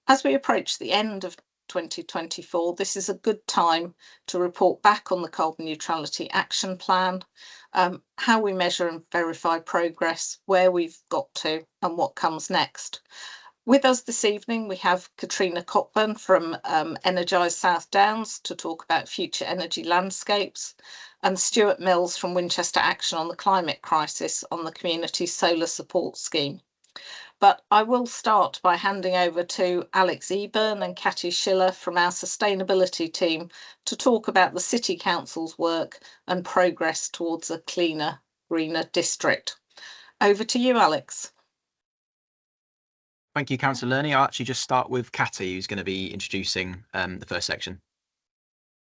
As we approach the end of 2024, this is a good time to report back on the Carbon Neutrality Action Plan, how we measure and verify progress, where we've got to, and what comes next. With us this evening, we have Catriona Cockburn from Energise South Downs to talk about future energy landscapes, and Stuart Mills from Winchester Action on the Climate Crisis on the Community Solar Support Scheme. But I will start by handing over to Alex Eburn and Catty Schiller from our sustainability team to talk about the City Council's work and progress towards a cleaner, greener district. Over to you, Alex. Thank you, Councillor Lerny. I'll actually just start with Catty, who's going to be introducing the first section.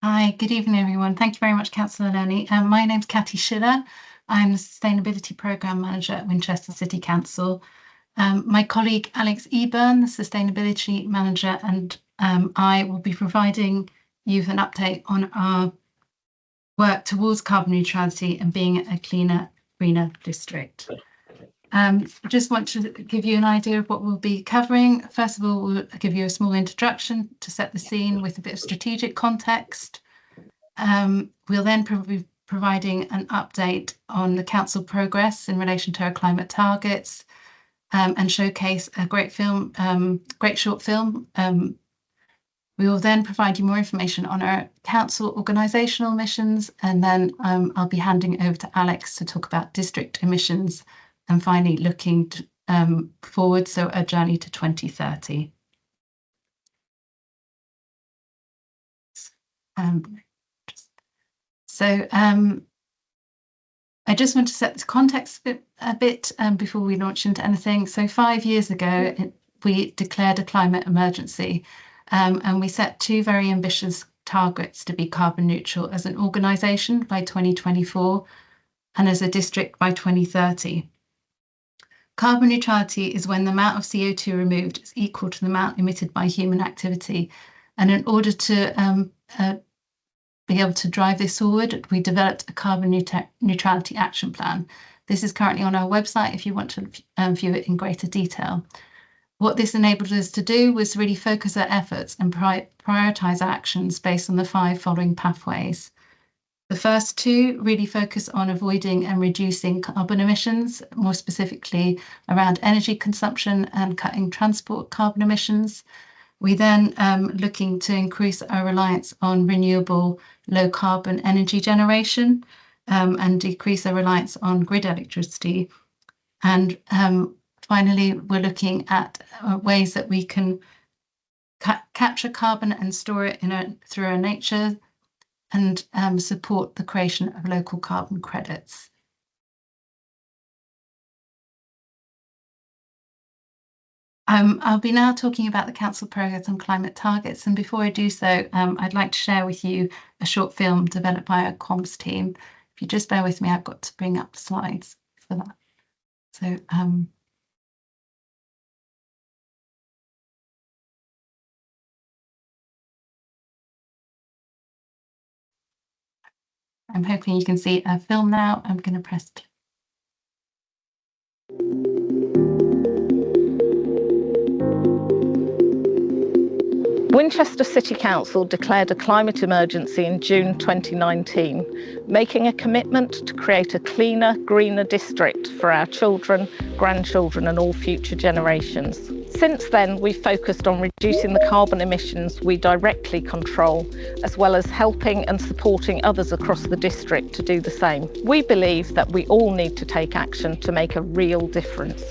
Hi, good evening, everyone. Thank you very much, Councillor Lerny. My name's Catty Schiller. I'm the Sustainability Programme Manager at Winchester City Council. My colleague Alex Eburn, the Sustainability Manager, and I will be providing you with an update on our work towards carbon neutrality and being a cleaner, greener district. I just want to give you an idea of what we'll be covering. First of all, we'll give you a small introduction to set the scene with a bit of strategic context. We'll then be providing an update on the council progress in relation to our climate targets and showcase a great short film. We will then provide you more information on our council organisational missions, and then I'll be handing over to Alex to talk about district emissions and finally looking forward, so a journey to 2030. I just want to set this context a bit before we launch into anything. So 5 years ago, we declared a climate emergency and we set two very ambitious targets to be carbon neutral as an organisation by 2024 and as a district by 2030. Carbon neutrality is when the amount of CO2 removed is equal to the amount emitted by human activity. And in order to be able to drive this forward, we developed a carbon neutrality action plan. This is currently on our website if you want to view it in greater detail. What this enabled us to do was really focus our efforts and prioritise actions based on the 5 following pathways. The first 2 really focus on avoiding and reducing carbon emissions, more specifically around energy consumption and cutting transport carbon emissions. We then looking to increase our reliance on renewable low carbon energy generation and decrease our reliance on grid electricity. And finally, we're looking at ways that we can capture carbon and store it through our nature and support the creation of local carbon credits. I'll be now talking about the Council progress on climate targets, and before I do so, I'd like to share with you a short film developed by our comms team. If you just bear with me, I've got to bring up the slides for that. So I'm hoping you can see a film now. I'm going to press play. Winchester City Council declared a climate emergency in June 2019, making a commitment to create a cleaner, greener district for our children, grandchildren and all future generations. Since then, we've focused on reducing the carbon emissions we directly control, as well as helping and supporting others across the district to do the same. We believe that we all need to take action to make a real difference.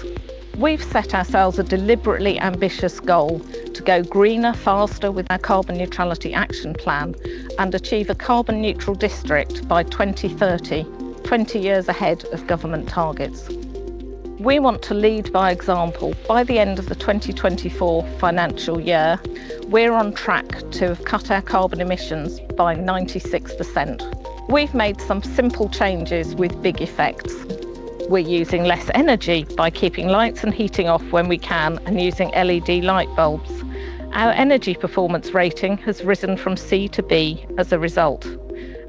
We've set ourselves a deliberately ambitious goal to go greener faster with our Carbon Neutrality Action Plan and achieve a carbon neutral district by 2030, 20 years ahead of government targets. We want to lead by example. By the end of the 2024 financial year, we're on track to have cut our carbon emissions by 96%. We've made some simple changes with big effects. We're using less energy by keeping lights and heating off when we can and using LED light bulbs. Our energy performance rating has risen from C to B as a result,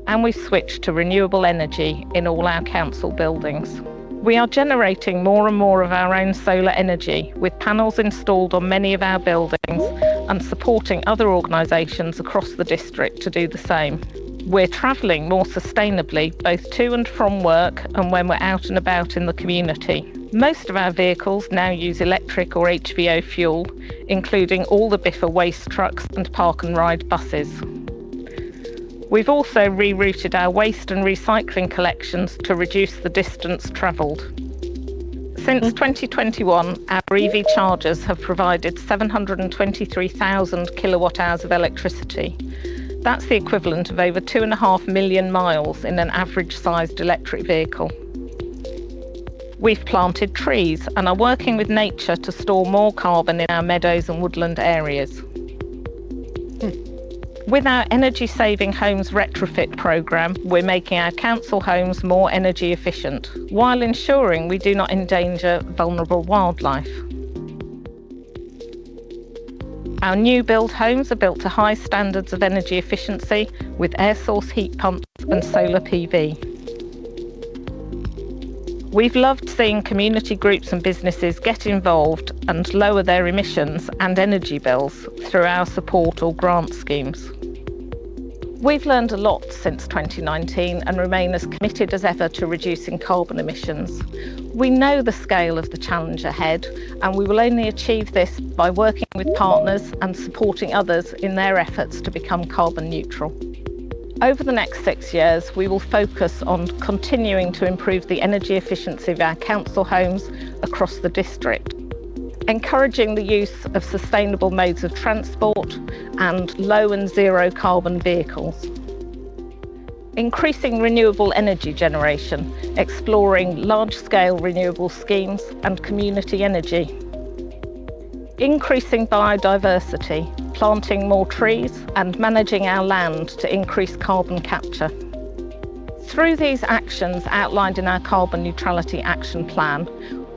and we've switched to renewable energy in all our council buildings. We are generating more and more of our own solar energy, with panels installed on many of our buildings and supporting other organisations across the district to do the same. We're travelling more sustainably, both to and from work and when we're out and about in the community. Most of our vehicles now use electric or HVO fuel, including all the Biffa waste trucks and park and ride buses. We've also rerouted our waste and recycling collections to reduce the distance travelled. Since 2021, our EV chargers have provided 723,000 kilowatt hours of electricity. That's the equivalent of over 2.5 million miles in an average-sized electric vehicle. We've planted trees and are working with nature to store more carbon in our meadows and woodland areas. With our Energy Saving Homes retrofit programme, we're making our council homes more energy efficient, while ensuring we do not endanger vulnerable wildlife. Our new build homes are built to high standards of energy efficiency with air source heat pumps and solar PV. We've loved seeing community groups and businesses get involved and lower their emissions and energy bills through our support or grant schemes. We've learned a lot since 2019 and remain as committed as ever to reducing carbon emissions. We know the scale of the challenge ahead, and we will only achieve this by working with partners and supporting others in their efforts to become carbon neutral. Over the next 6 years, we will focus on continuing to improve the energy efficiency of our council homes across the district, encouraging the use of sustainable modes of transport and low and zero carbon vehicles, increasing renewable energy generation, exploring large-scale renewable schemes and community energy, increasing biodiversity, planting more trees and managing our land to increase carbon capture. Through these actions outlined in our Carbon Neutrality Action Plan,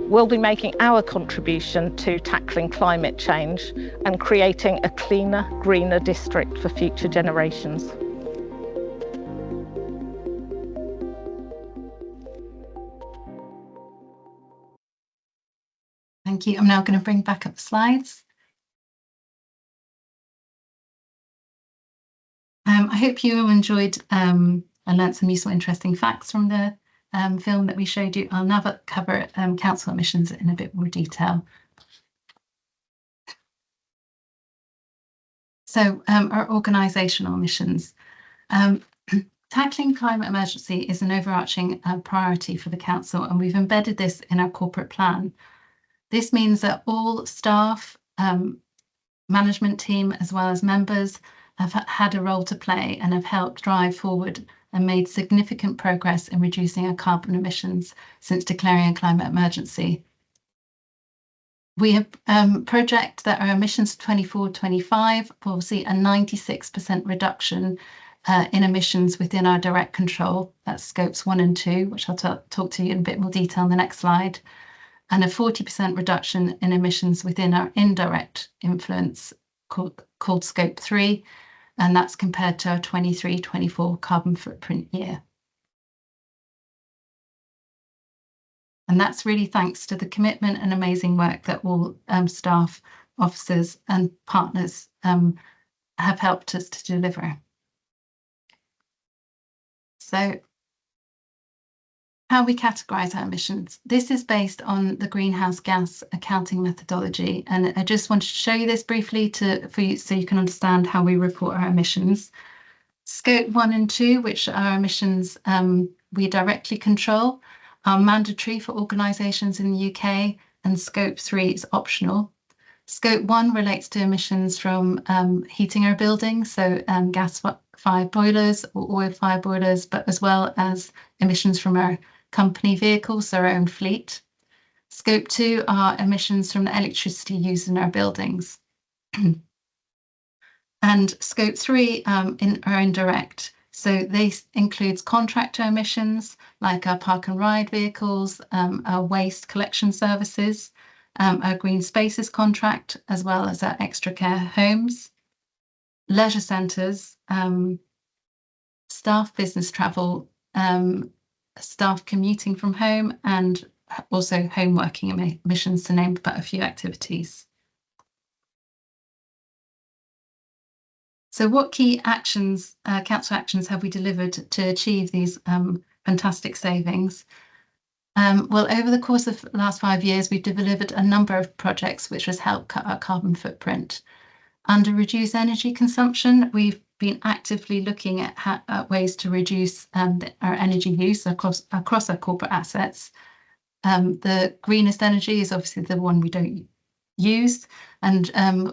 we'll be making our contribution to tackling climate change and creating a cleaner, greener district for future generations. Thank you. I'm now going to bring back up the slides. I hope you all enjoyed and learnt some useful, interesting facts from the film that we showed you. I'll now cover council emissions in a bit more detail. So our organisational emissions. Tackling climate emergency is an overarching priority for the council, and we've embedded this in our corporate plan. This means that all staff, management team, as well as members, have had a role to play and have helped drive forward and made significant progress in reducing our carbon emissions since declaring a climate emergency. We have project that our emissions 24-25 will see a 96% reduction in emissions within our direct control. That's scopes 1 and 2, which I'll talk to you in a bit more detail in the next slide, and a 40% reduction in emissions within our indirect influence called scope 3, and that's compared to our 23-24 carbon footprint year. And that's really thanks to the commitment and amazing work that all staff, officers and partners have helped us to deliver. So how we categorise our emissions. This is based on the greenhouse gas accounting methodology, and I just wanted to show you this briefly for you so you can understand how we report our emissions. Scope 1 and 2, which are emissions we directly control, are mandatory for organisations in the UK, and scope 3 is optional. Scope 1 relates to emissions from heating our buildings, so gas-fired boilers or oil-fired boilers, but as well as emissions from our company vehicles, so our own fleet. Scope 2 are emissions from the electricity used in our buildings. And scope 3 are indirect. So this includes contractor emissions, like our park and ride vehicles, our waste collection services, our green spaces contract, as well as our extra care homes, leisure centres, staff business travel, staff commuting from home, and also home working emissions, to name but a few activities. So what key actions, council actions, have we delivered to achieve these fantastic savings? Well, over the course of the last 5 years, we've delivered a number of projects which has helped cut our carbon footprint. Under reduced energy consumption, we've been actively looking at ways to reduce our energy use across our corporate assets. The greenest energy is obviously the one we don't use, and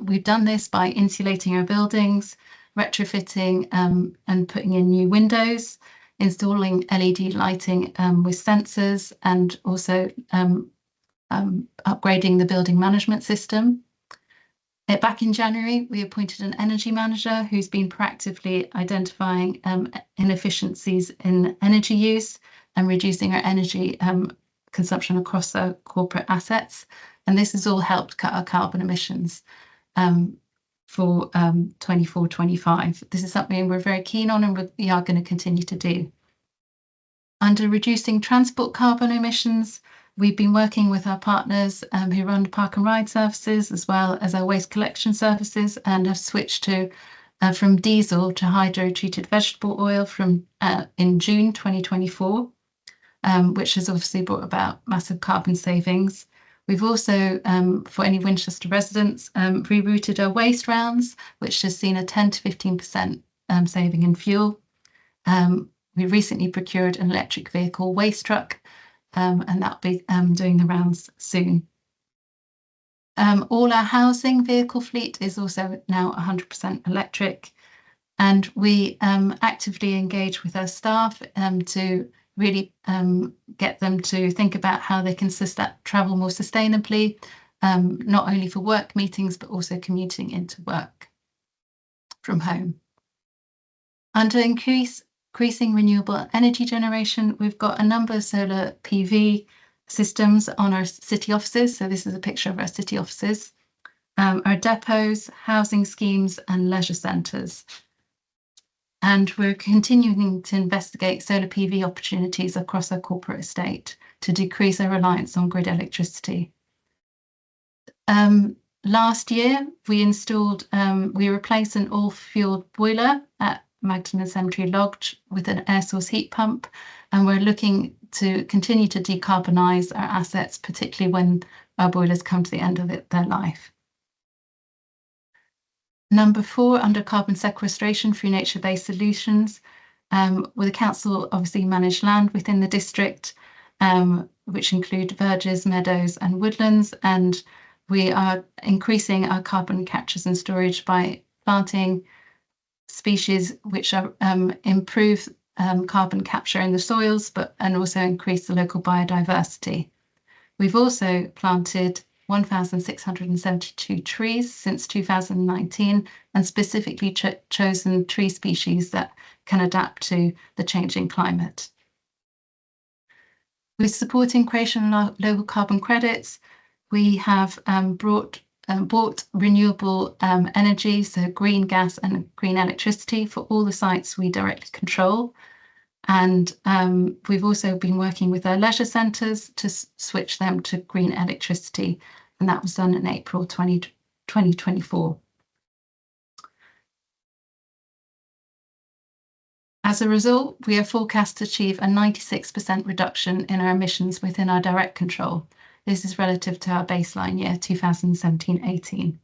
we've done this by insulating our buildings, retrofitting and putting in new windows, installing LED lighting with sensors, and also upgrading the building management system. Back in January, we appointed an energy manager who's been proactively identifying inefficiencies in energy use and reducing our energy consumption across our corporate assets. And this has all helped cut our carbon emissions for 24-25. This is something we're very keen on, and we are going to continue to do. Under reducing transport carbon emissions, we've been working with our partners who run park and ride services, as well as our waste collection services, and have switched to from diesel to hydro-treated vegetable oil in June 2024, which has obviously brought about massive carbon savings. We've also, for any Winchester residents, rerouted our waste rounds, which has seen a 10 to 15% saving in fuel. We recently procured an electric vehicle waste truck, and that'll be doing the rounds soon. All our housing vehicle fleet is also now 100% electric, and we actively engage with our staff to really get them to think about how they can travel more sustainably, not only for work meetings, but also commuting into work from home. Under increasing renewable energy generation, we've got a number of solar PV systems on our city offices. So this is a picture of our city offices, our depots, housing schemes, and leisure centres. And we're continuing to investigate solar PV opportunities across our corporate estate to decrease our reliance on grid electricity. Last year, we replaced an all-fueled boiler at Magdalen Cemetery Lodge with an air source heat pump, and we're looking to continue to decarbonise our assets, particularly when our boilers come to the end of their life. Number 4, under carbon sequestration through nature-based solutions, with the council obviously manage land within the district, which include verges, meadows and woodlands, and we are increasing our carbon captures and storage by planting species which are improve carbon capture in the soils, and also increase the local biodiversity. We've also planted 1,672 trees since 2019, and specifically chosen tree species that can adapt to the changing climate. With supporting creation of local carbon credits, we have bought renewable energy, so green gas and green electricity, for all the sites we directly control. And we've also been working with our leisure centres to switch them to green electricity, and that was done in April 2024. As a result, we are forecast to achieve a 96% reduction in our emissions within our direct control. This is relative to our baseline year, 2017-18.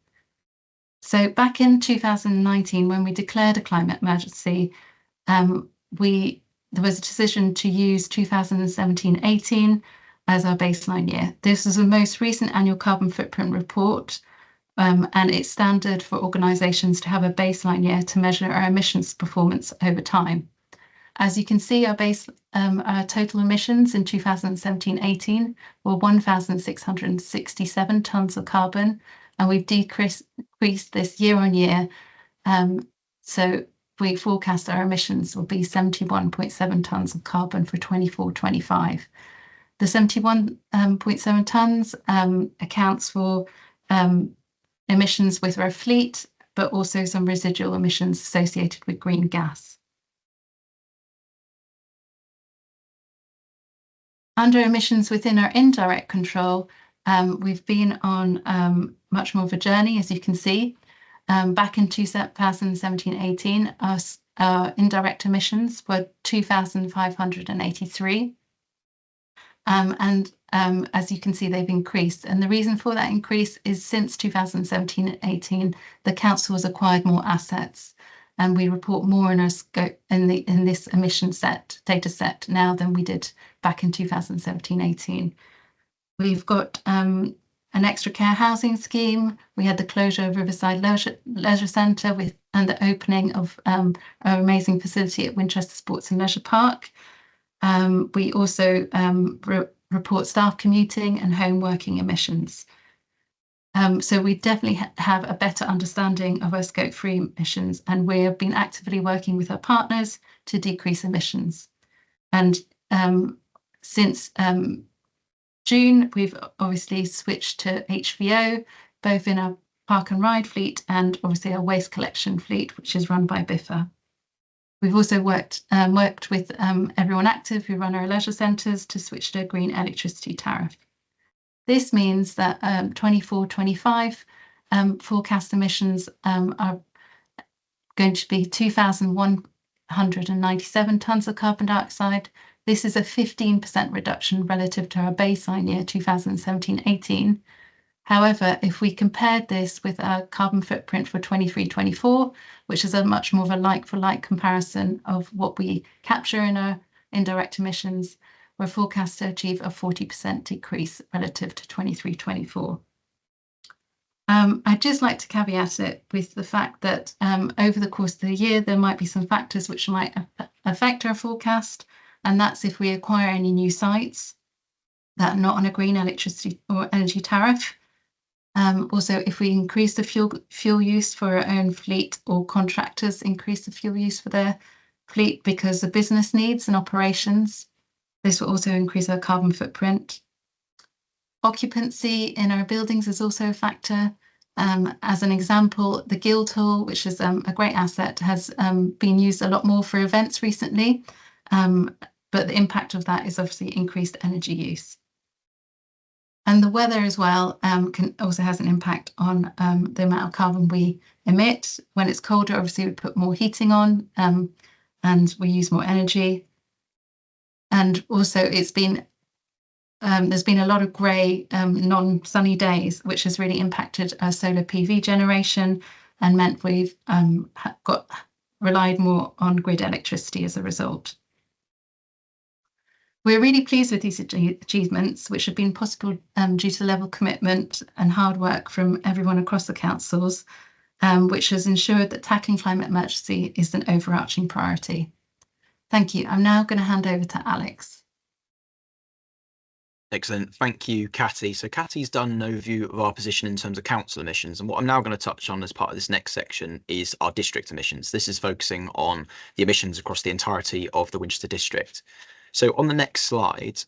So back in 2019, when we declared a climate emergency, there was a decision to use 2017-18 as our baseline year. This is the most recent annual carbon footprint report, and it's standard for organisations to have a baseline year to measure our emissions performance over time. As you can see, our total emissions in 2017-18 were 1,667 tonnes of carbon, and we've decreased this year on year. So we forecast our emissions will be 71.7 tonnes of carbon for 24-25. The 71.7 tonnes accounts for emissions with our fleet, but also some residual emissions associated with green gas. Under emissions within our indirect control, we've been on much more of a journey, as you can see. Back in 2017-18, our indirect emissions were 2,583. As you can see, they've increased. And the reason for that increase is since 2017-18, the council has acquired more assets, and we report more in our scope in this emission data set now than we did back in 2017-18. We've got an extra care housing scheme. We had the closure of Riverside Leisure Centre and the opening of our amazing facility at Winchester Sports and Leisure Park. We also report staff commuting and home working emissions. So we definitely have a better understanding of our Scope 3 emissions, and we have been actively working with our partners to decrease emissions. And since June, we've obviously switched to HVO, both in our park and ride fleet and obviously our waste collection fleet, which is run by BIFA. We've also worked with Everyone Active, who run our leisure centres, to switch to a green electricity tariff. This means that 24-25 forecast emissions are going to be 2,197 tonnes of carbon dioxide. This is a 15% reduction relative to our baseline year 2017-18. However, if we compared this with our carbon footprint for 23-24, which is a much more of a like-for-like comparison of what we capture in our indirect emissions, we're forecast to achieve a 40% decrease relative to 23-24. I'd just like to caveat it with the fact that over the course of the year, there might be some factors which might affect our forecast, and that's if we acquire any new sites that are not on a green electricity or energy tariff. Also, if we increase the fuel use for our own fleet, or contractors increase the fuel use for their fleet because of business needs and operations, this will also increase our carbon footprint. Occupancy in our buildings is also a factor. As an example, the Guildhall, which is a great asset, has been used a lot more for events recently, but the impact of that is obviously increased energy use. And the weather as well also has an impact on the amount of carbon we emit. When it's colder, obviously we put more heating on and we use more energy. And also there's been a lot of grey, non-sunny days, which has really impacted our solar PV generation and meant we've relied more on grid electricity as a result. We're really pleased with these achievements, which have been possible due to level commitment and hard work from everyone across the councils, which has ensured that tackling climate emergency is an overarching priority. Thank you. I'm now going to hand over to Alex. Excellent. Thank you, Catty. So Catty's done an overview of our position in terms of council emissions. And what I'm now going to touch on as part of this next section is our district emissions. This is focusing on the emissions across the entirety of the Winchester district. So on the next slide,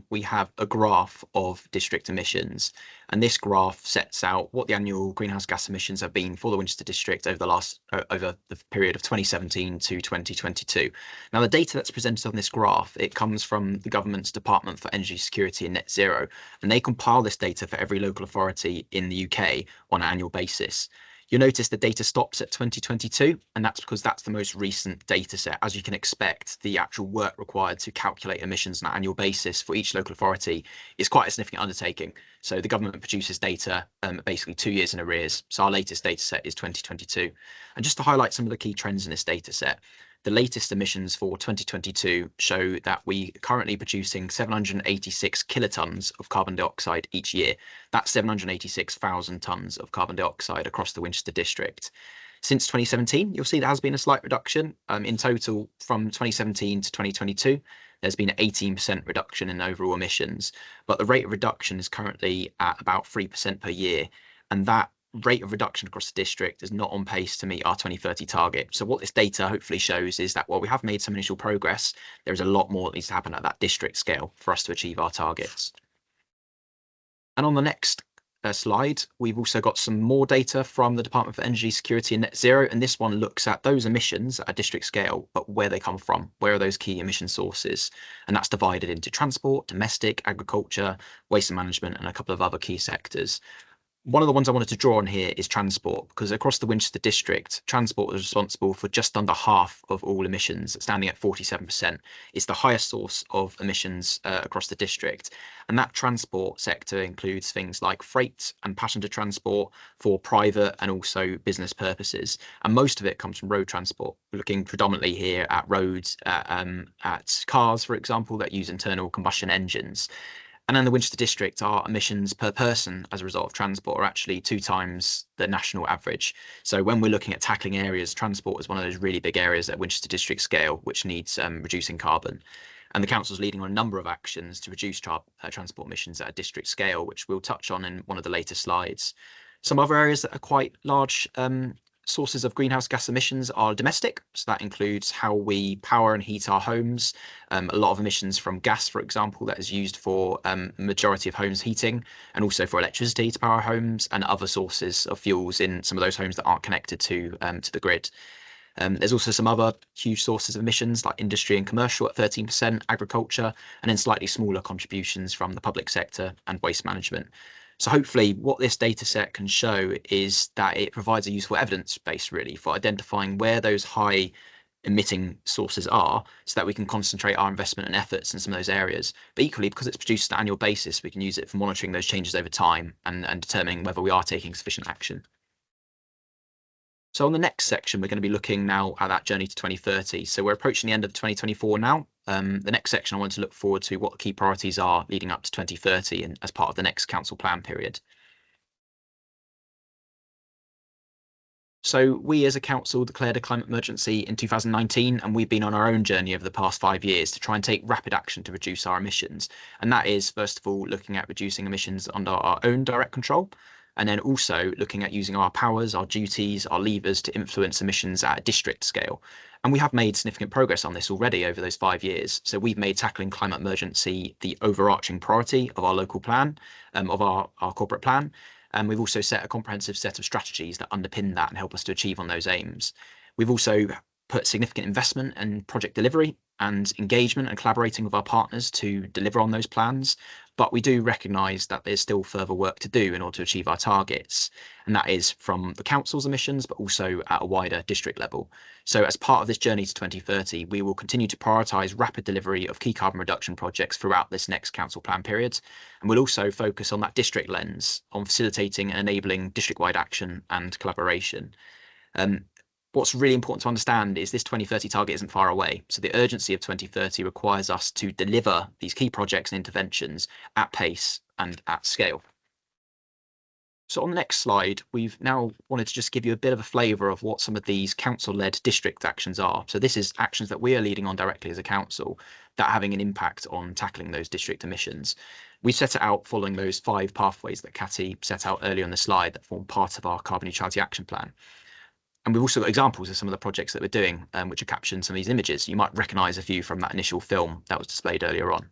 we have a graph of district emissions, and this graph sets out what the annual greenhouse gas emissions have been for the Winchester district over the period of 2017 to 2022. Now, the data that's presented on this graph, it comes from the government's Department for Energy Security and Net Zero, and they compile this data for every local authority in the UK on an annual basis. You'll notice the data stops at 2022, and that's because that's the most recent data set. As you can expect, the actual work required to calculate emissions on an annual basis for each local authority is quite a significant undertaking. So the government produces data basically 2 years in arrears. So our latest data set is 2022. And just to highlight some of the key trends in this data set, the latest emissions for 2022 show that we are currently producing 786 kilotons of carbon dioxide each year. That's 786,000 tonnes of carbon dioxide across the Winchester district. Since 2017, you'll see there has been a slight reduction. In total, from 2017 to 2022, there's been an 18% reduction in overall emissions, but the rate of reduction is currently at about 3% per year, and that rate of reduction across the district is not on pace to meet our 2030 target. So what this data hopefully shows is that while we have made some initial progress, there is a lot more that needs to happen at that district scale for us to achieve our targets. And on the next slide, we've also got some more data from the Department for Energy Security and Net Zero, and this one looks at those emissions at a district scale, but where they come from, where are those key emission sources, and that's divided into transport, domestic, agriculture, waste management, and a couple of other key sectors. One of the ones I wanted to draw on here is transport, because across the Winchester district, transport is responsible for just under half of all emissions, standing at 47%. It's the highest source of emissions across the district. And that transport sector includes things like freight and passenger transport for private and also business purposes. And most of it comes from road transport. We're looking predominantly here at roads, at cars, for example, that use internal combustion engines. And in the Winchester district, our emissions per person as a result of transport are actually 2 times the national average. So when we're looking at tackling areas, transport is one of those really big areas at Winchester district scale, which needs reducing carbon. And the council's leading on a number of actions to reduce transport emissions at a district scale, which we'll touch on in one of the later slides. Some other areas that are quite large sources of greenhouse gas emissions are domestic, so that includes how we power and heat our homes. A lot of emissions from gas, for example, that is used for majority of homes heating, and also for electricity to power homes, and other sources of fuels in some of those homes that aren't connected to the grid. There's also some other huge sources of emissions like industry and commercial at 13%, agriculture, and then slightly smaller contributions from the public sector and waste management. So hopefully what this data set can show is that it provides a useful evidence base really for identifying where those high emitting sources are, so that we can concentrate our investment and efforts in some of those areas. But equally, because it's produced on an annual basis, we can use it for monitoring those changes over time and determining whether we are taking sufficient action. So on the next section, we're going to be looking now at that journey to 2030. So we're approaching the end of 2024 now. The next section, I want to look forward to what the key priorities are leading up to 2030 and as part of the next council plan period. So we as a council declared a climate emergency in 2019, and we've been on our own journey over the past 5 years to try and take rapid action to reduce our emissions. And that is, first of all, looking at reducing emissions under our own direct control, and then also looking at using our powers, our duties, our levers to influence emissions at a district scale. And we have made significant progress on this already over those 5 years. So we've made tackling climate emergency the overarching priority of our local plan, of our corporate plan. And we've also set a comprehensive set of strategies that underpin that and help us to achieve on those aims. We've also put significant investment in project delivery and engagement and collaborating with our partners to deliver on those plans. But we do recognise that there's still further work to do in order to achieve our targets. And that is from the council's emissions, but also at a wider district level. So as part of this journey to 2030, we will continue to prioritise rapid delivery of key carbon reduction projects throughout this next council plan period. And we'll also focus on that district lens, on facilitating and enabling district-wide action and collaboration. What's really important to understand is this 2030 target isn't far away. So the urgency of 2030 requires us to deliver these key projects and interventions at pace and at scale. So on the next slide, we've now wanted to just give you a bit of a flavour of what some of these council-led district actions are. So this is actions that we are leading on directly as a council that are having an impact on tackling those district emissions. We set it out following those 5 pathways that Catty set out earlier on the slide that form part of our carbon neutrality action plan. And we've also got examples of some of the projects that we're doing, which are captured in some of these images. You might recognise a few from that initial film that was displayed earlier on.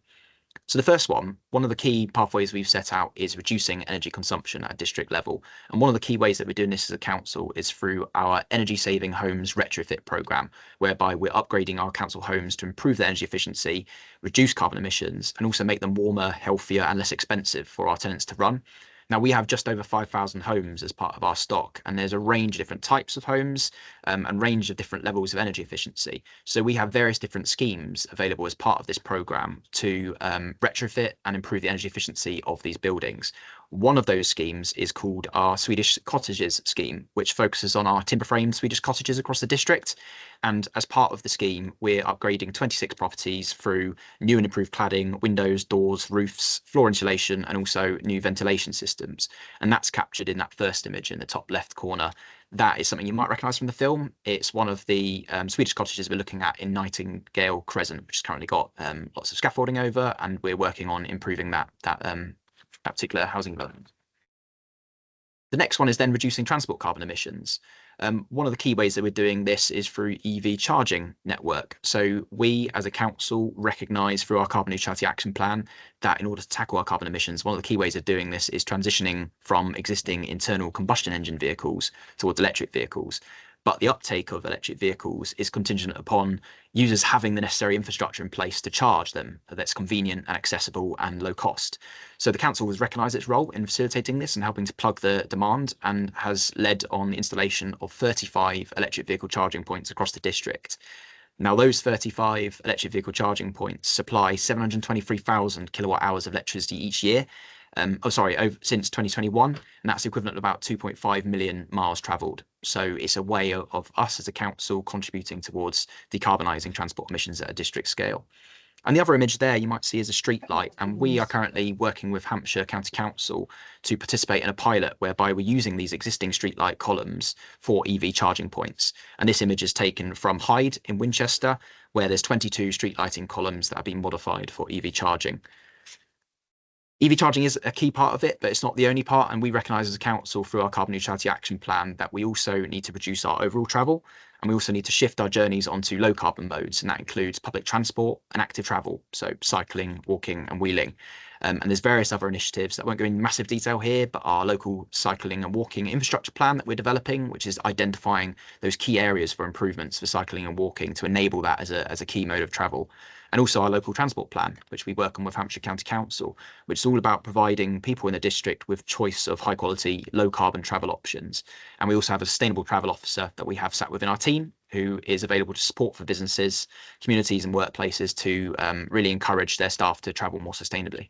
So the first one of the key pathways we've set out is reducing energy consumption at a district level. And one of the key ways that we're doing this as a council is through our energy saving homes retrofit programme, whereby we're upgrading our council homes to improve their energy efficiency, reduce carbon emissions, and also make them warmer, healthier, and less expensive for our tenants to run. Now, we have just over 5,000 homes as part of our stock, and there's a range of different types of homes and range of different levels of energy efficiency. So we have various different schemes available as part of this programme to retrofit and improve the energy efficiency of these buildings. One of those schemes is called our Swedish Cottages scheme, which focuses on our timber-framed Swedish cottages across the district. And as part of the scheme, we're upgrading 26 properties through new and improved cladding, windows, doors, roofs, floor insulation, and also new ventilation systems. And that's captured in that first image in the top left corner. That is something you might recognise from the film. It's one of the Swedish cottages we're looking at in Nightingale Crescent, which has currently got lots of scaffolding over, and we're working on improving that particular housing development. The next one is then reducing transport carbon emissions. One of the key ways that we're doing this is through EV charging network. So we as a council recognise through our carbon neutrality action plan that in order to tackle our carbon emissions, one of the key ways of doing this is transitioning from existing internal combustion engine vehicles towards electric vehicles. But the uptake of electric vehicles is contingent upon users having the necessary infrastructure in place to charge them that's convenient and accessible and low cost. So the council has recognised its role in facilitating this and helping to plug the demand, and has led on the installation of 35 electric vehicle charging points across the district. Now, those 35 electric vehicle charging points supply 723,000 kilowatt hours of electricity each year. Since 2021, and that's equivalent to about 2.5 million miles travelled. So it's a way of us as a council contributing towards decarbonising transport emissions at a district scale. And the other image there you might see is a street light, and we are currently working with Hampshire County Council to participate in a pilot whereby we're using these existing street light columns for EV charging points. And this image is taken from Hyde in Winchester, where there's 22 street lighting columns that have been modified for EV charging. EV charging is a key part of it, but it's not the only part, and we recognise as a council through our carbon neutrality action plan that we also need to reduce our overall travel, and we also need to shift our journeys onto low carbon modes, and that includes public transport and active travel, so cycling, walking and wheeling. And there's various other initiatives that won't go into massive detail here, but our local cycling and walking infrastructure plan that we're developing, which is identifying those key areas for improvements for cycling and walking to enable that as a key mode of travel. And also our local transport plan, which we work on with Hampshire County Council, which is all about providing people in the district with choice of high quality, low carbon travel options. And we also have a sustainable travel officer that we have sat within our team, who is available to support for businesses, communities and workplaces to really encourage their staff to travel more sustainably.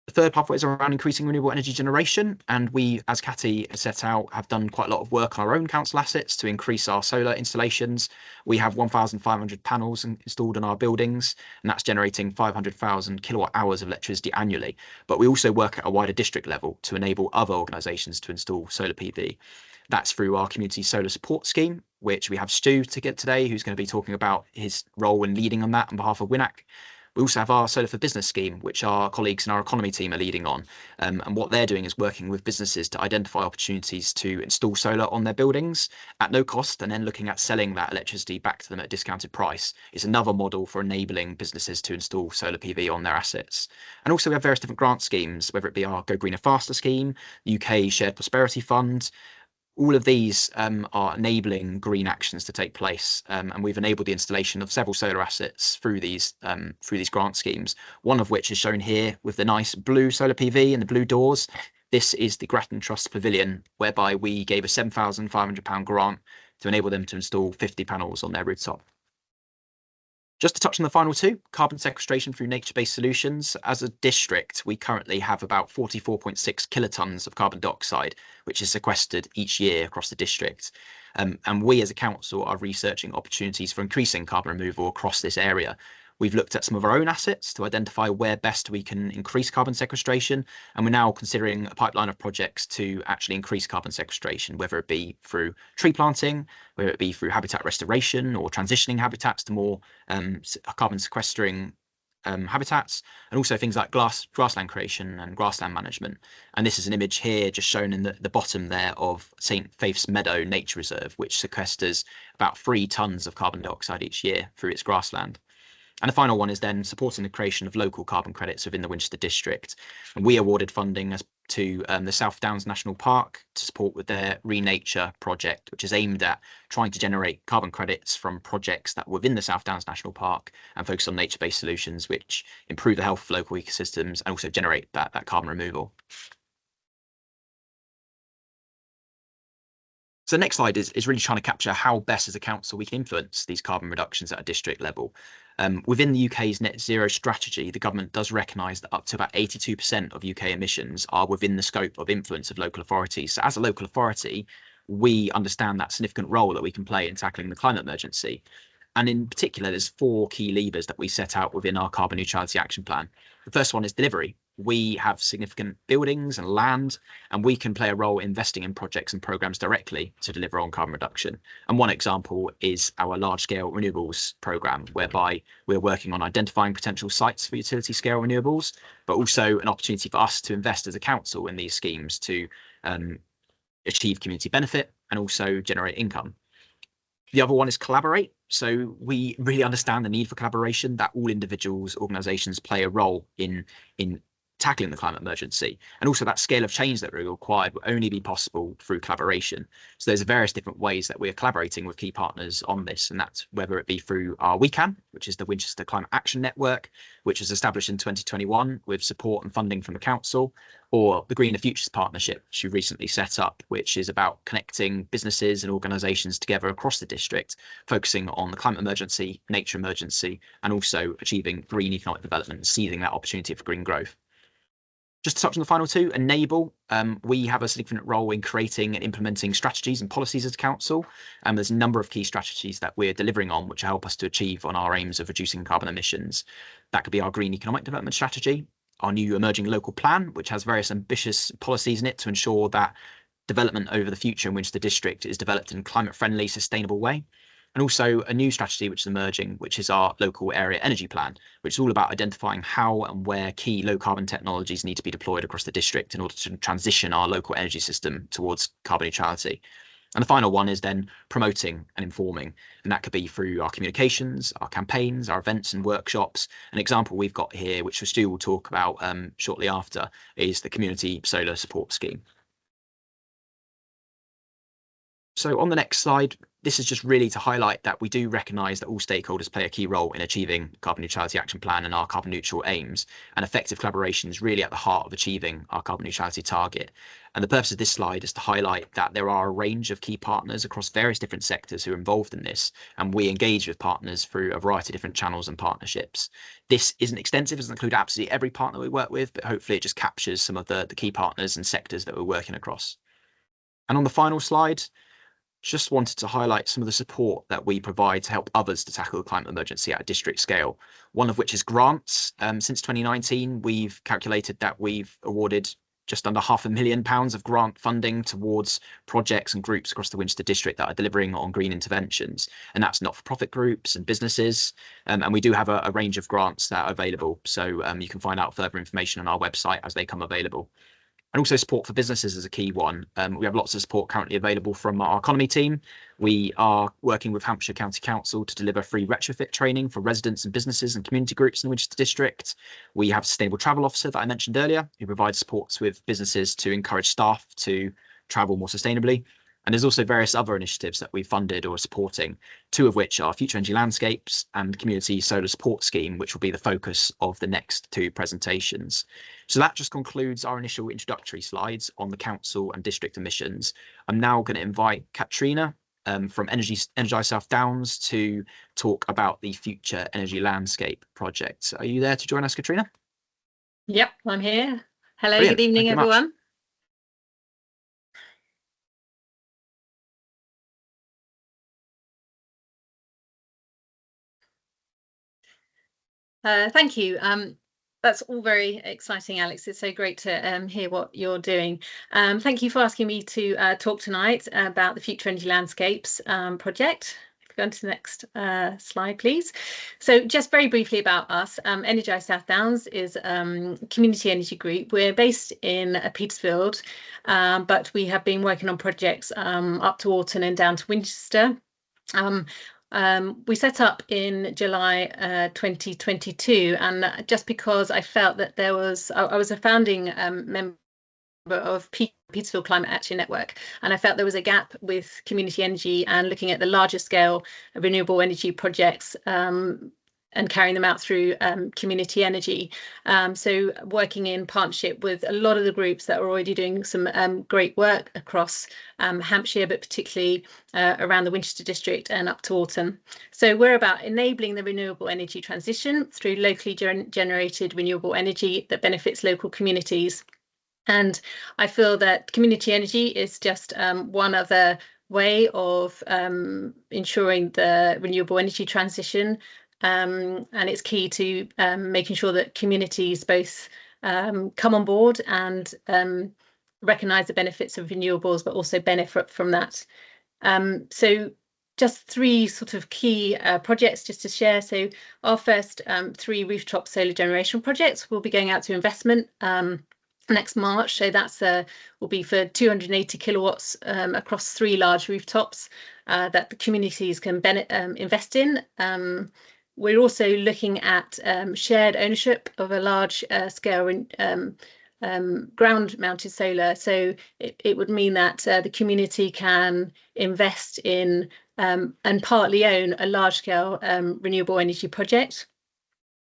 The third pathway is around increasing renewable energy generation, and we, as Catty set out, have done quite a lot of work on our own council assets to increase our solar installations. We have 1,500 panels installed in our buildings, and that's generating 500,000 kilowatt hours of electricity annually. But we also work at a wider district level to enable other organisations to install solar PV. That's through our community solar support scheme, which we have Stu today, who's going to be talking about his role in leading on that on behalf of WINAC. We also have our Solar for Business scheme, which our colleagues in our economy team are leading on. And what they're doing is working with businesses to identify opportunities to install solar on their buildings at no cost, and then looking at selling that electricity back to them at a discounted price. It's another model for enabling businesses to install solar PV on their assets. And also we have various different grant schemes, whether it be our Go Greener Faster scheme, UK Shared Prosperity Fund. All of these are enabling green actions to take place, and we've enabled the installation of several solar assets through these grant schemes. One of which is shown here with the nice blue solar PV and the blue doors. This is the Grattan Trust Pavilion, whereby we gave a £7,500 grant to enable them to install 50 panels on their rooftop. Just to touch on the final two, carbon sequestration through nature-based solutions. As a district, we currently have about 44.6 kilotons of carbon dioxide, which is sequestered each year across the district. And we as a council are researching opportunities for increasing carbon removal across this area. We've looked at some of our own assets to identify where best we can increase carbon sequestration, and we're now considering a pipeline of projects to actually increase carbon sequestration, whether it be through tree planting, whether it be through habitat restoration or transitioning habitats to more carbon sequestering habitats, and also things like grassland creation and grassland management. And this is an image here just shown in the bottom there of St Faith's Meadow Nature Reserve, which sequesters about 3 tons of carbon dioxide each year through its grassland. And the final one is then supporting the creation of local carbon credits within the Winchester district. And we awarded funding to the South Downs National Park to support with their Renature project, which is aimed at trying to generate carbon credits from projects that within the South Downs National Park and focus on nature-based solutions which improve the health of local ecosystems and also generate that carbon removal. So the next slide is really trying to capture how best as a council we can influence these carbon reductions at a district level. Within the UK's net zero strategy, the government does recognise that up to about 82% of UK emissions are within the scope of influence of local authorities. So as a local authority, we understand that significant role that we can play in tackling the climate emergency. And in particular, there's 4 key levers that we set out within our carbon neutrality action plan. The first one is delivery. we have significant buildings and land, and we can play a role investing in projects and programs directly to deliver on carbon reduction. And one example is our large-scale renewables program, whereby we're working on identifying potential sites for utility-scale renewables, but also an opportunity for us to invest as a council in these schemes to achieve community benefit and also generate income. The other one is collaborate. So we really understand the need for collaboration, that all individuals, organisations play a role in tackling the climate emergency. And also that scale of change that will be required will only be possible through collaboration. So there's various different ways that we're collaborating with key partners on this, and that's whether it be through our WeCan, which is the Winchester Climate Action Network, which was established in 2021 with support and funding from the council, or the Greener Futures Partnership, which we recently set up, which is about connecting businesses and organisations together across the district, focusing on the climate emergency, nature emergency, and also achieving green economic development and seizing that opportunity for green growth. Just to touch on the final two, enable. We have a significant role in creating and implementing strategies and policies as a council. There's a number of key strategies that we're delivering on, which help us to achieve on our aims of reducing carbon emissions. That could be our green economic development strategy, our new emerging local plan, which has various ambitious policies in it to ensure that development over the future in which the district is developed in a climate-friendly, sustainable way. And also a new strategy which is emerging, which is our local area energy plan, which is all about identifying how and where key low carbon technologies need to be deployed across the district in order to transition our local energy system towards carbon neutrality. And the final one is then promoting and informing, and that could be through our communications, our campaigns, our events and workshops. An example we've got here, which Stuart will talk about shortly after, is the Community Solar Support Scheme. So on the next slide, this is just really to highlight that we do recognise that all stakeholders play a key role in achieving Carbon Neutrality Action Plan and our carbon neutral aims, and effective collaboration is really at the heart of achieving our carbon neutrality target. And the purpose of this slide is to highlight that there are a range of key partners across various different sectors who are involved in this, and we engage with partners through a variety of different channels and partnerships. This isn't extensive, doesn't include absolutely every partner we work with, but hopefully it just captures some of the key partners and sectors that we're working across. And on the final slide, just wanted to highlight some of the support that we provide to help others to tackle the climate emergency at a district scale, one of which is grants. Since 2019, we've calculated that we've awarded just under £500,000 of grant funding towards projects and groups across the Winchester district that are delivering on green interventions. And that's not-for-profit groups and businesses. And we do have a range of grants that are available. So you can find out further information on our website as they come available. And also support for businesses is a key one. We have lots of support currently available from our economy team. We are working with Hampshire County Council to deliver free retrofit training for residents and businesses and community groups in the Winchester district. We have a sustainable travel officer that I mentioned earlier, who provides supports with businesses to encourage staff to travel more sustainably. And there's also various other initiatives that we've funded or are supporting, two of which are Future Energy Landscapes and Community Solar Support Scheme, which will be the focus of the next two presentations. So that just concludes our initial introductory slides on the council and district emissions. I'm now going to invite Catriona from Energise South Downs to talk about the Future Energy Landscape project. Are you there to join us, Catriona? Yep, I'm here. Hello, Brilliant. Good evening, everyone. Thank you. That's all very exciting, Alex. It's so great to hear what you're doing. Thank you for asking me to talk tonight about the Future Energy Landscapes project. If you go on to the next slide, please. So just very briefly about us, Energise South Downs is a community energy group. We're based in Petersfield, but we have been working on projects up to Alton and down to Winchester. We set up in July 2022, and just because I felt that I was a founding member of Petersfield Climate Action Network, and I felt there was a gap with community energy and looking at the larger scale renewable energy projects and carrying them out through community energy. So working in partnership with a lot of the groups that are already doing some great work across Hampshire, but particularly around the Winchester district and up to Alton. So we're about enabling the renewable energy transition through locally generated renewable energy that benefits local communities. And I feel that community energy is just one other way of ensuring the renewable energy transition. And it's key to making sure that communities, both come on board and recognise the benefits of renewables, but also benefit from that. So just 3 sort of key projects just to share. So our first 3 rooftop solar generation projects will be going out to investment next March. So that's will be for 280 kilowatts across 3 large rooftops that the communities can invest in. We're also looking at shared ownership of a large scale ground-mounted solar. So it would mean that the community can invest in and partly own a large-scale renewable energy project.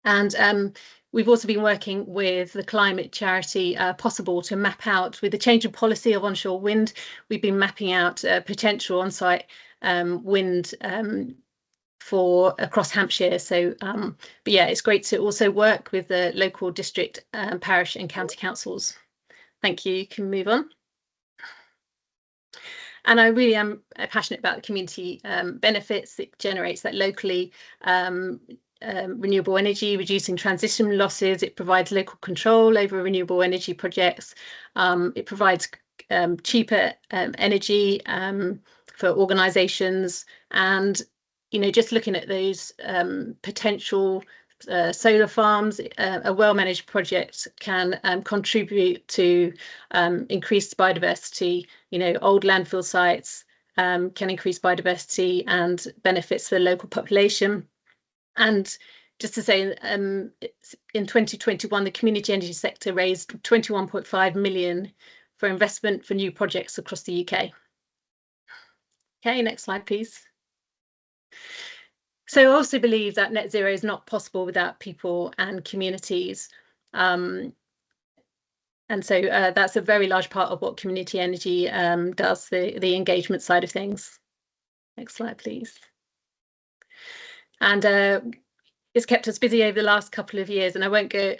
And we've also been working with the climate charity Possible to map out, with the change in policy of onshore wind, we've been mapping out potential on-site wind for across Hampshire. So but yeah, it's great to also work with the local district, parish and county councils. Thank you. You can move on. And I really am passionate about the community benefits it generates, that locally renewable energy, reducing transition losses. It provides local control over renewable energy projects. It provides cheaper energy for organisations. And just looking at those potential solar farms, a well-managed project can contribute to increased biodiversity. Old landfill sites can increase biodiversity and benefits the local population. And just to say, in 2021, the community energy sector raised 21.5 million for investment for new projects across the UK. Okay, next slide, please. So I also believe that net zero is not possible without people and communities. And so that's a very large part of what community energy does, the engagement side of things. Next slide, please. And it's kept us busy over the last couple of years, and I won't go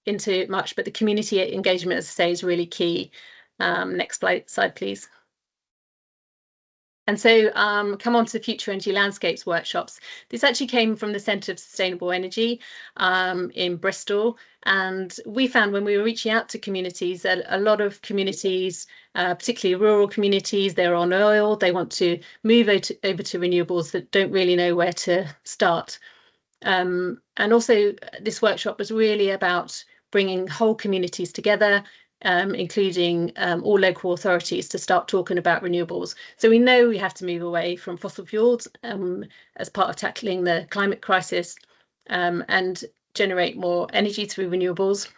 into it much, but the community engagement, as I say, is really key. Next slide, please. And so come on to the Future Energy Landscapes workshops. This actually came from the Centre of Sustainable Energy in Bristol. And we found when we were reaching out to communities that a lot of communities, particularly rural communities, they're on oil, they want to move over to renewables, that don't really know where to start. And also this workshop was really about bringing whole communities together, including all local authorities, to start talking about renewables. So we know we have to move away from fossil fuels as part of tackling the climate crisis and generate more energy through renewables.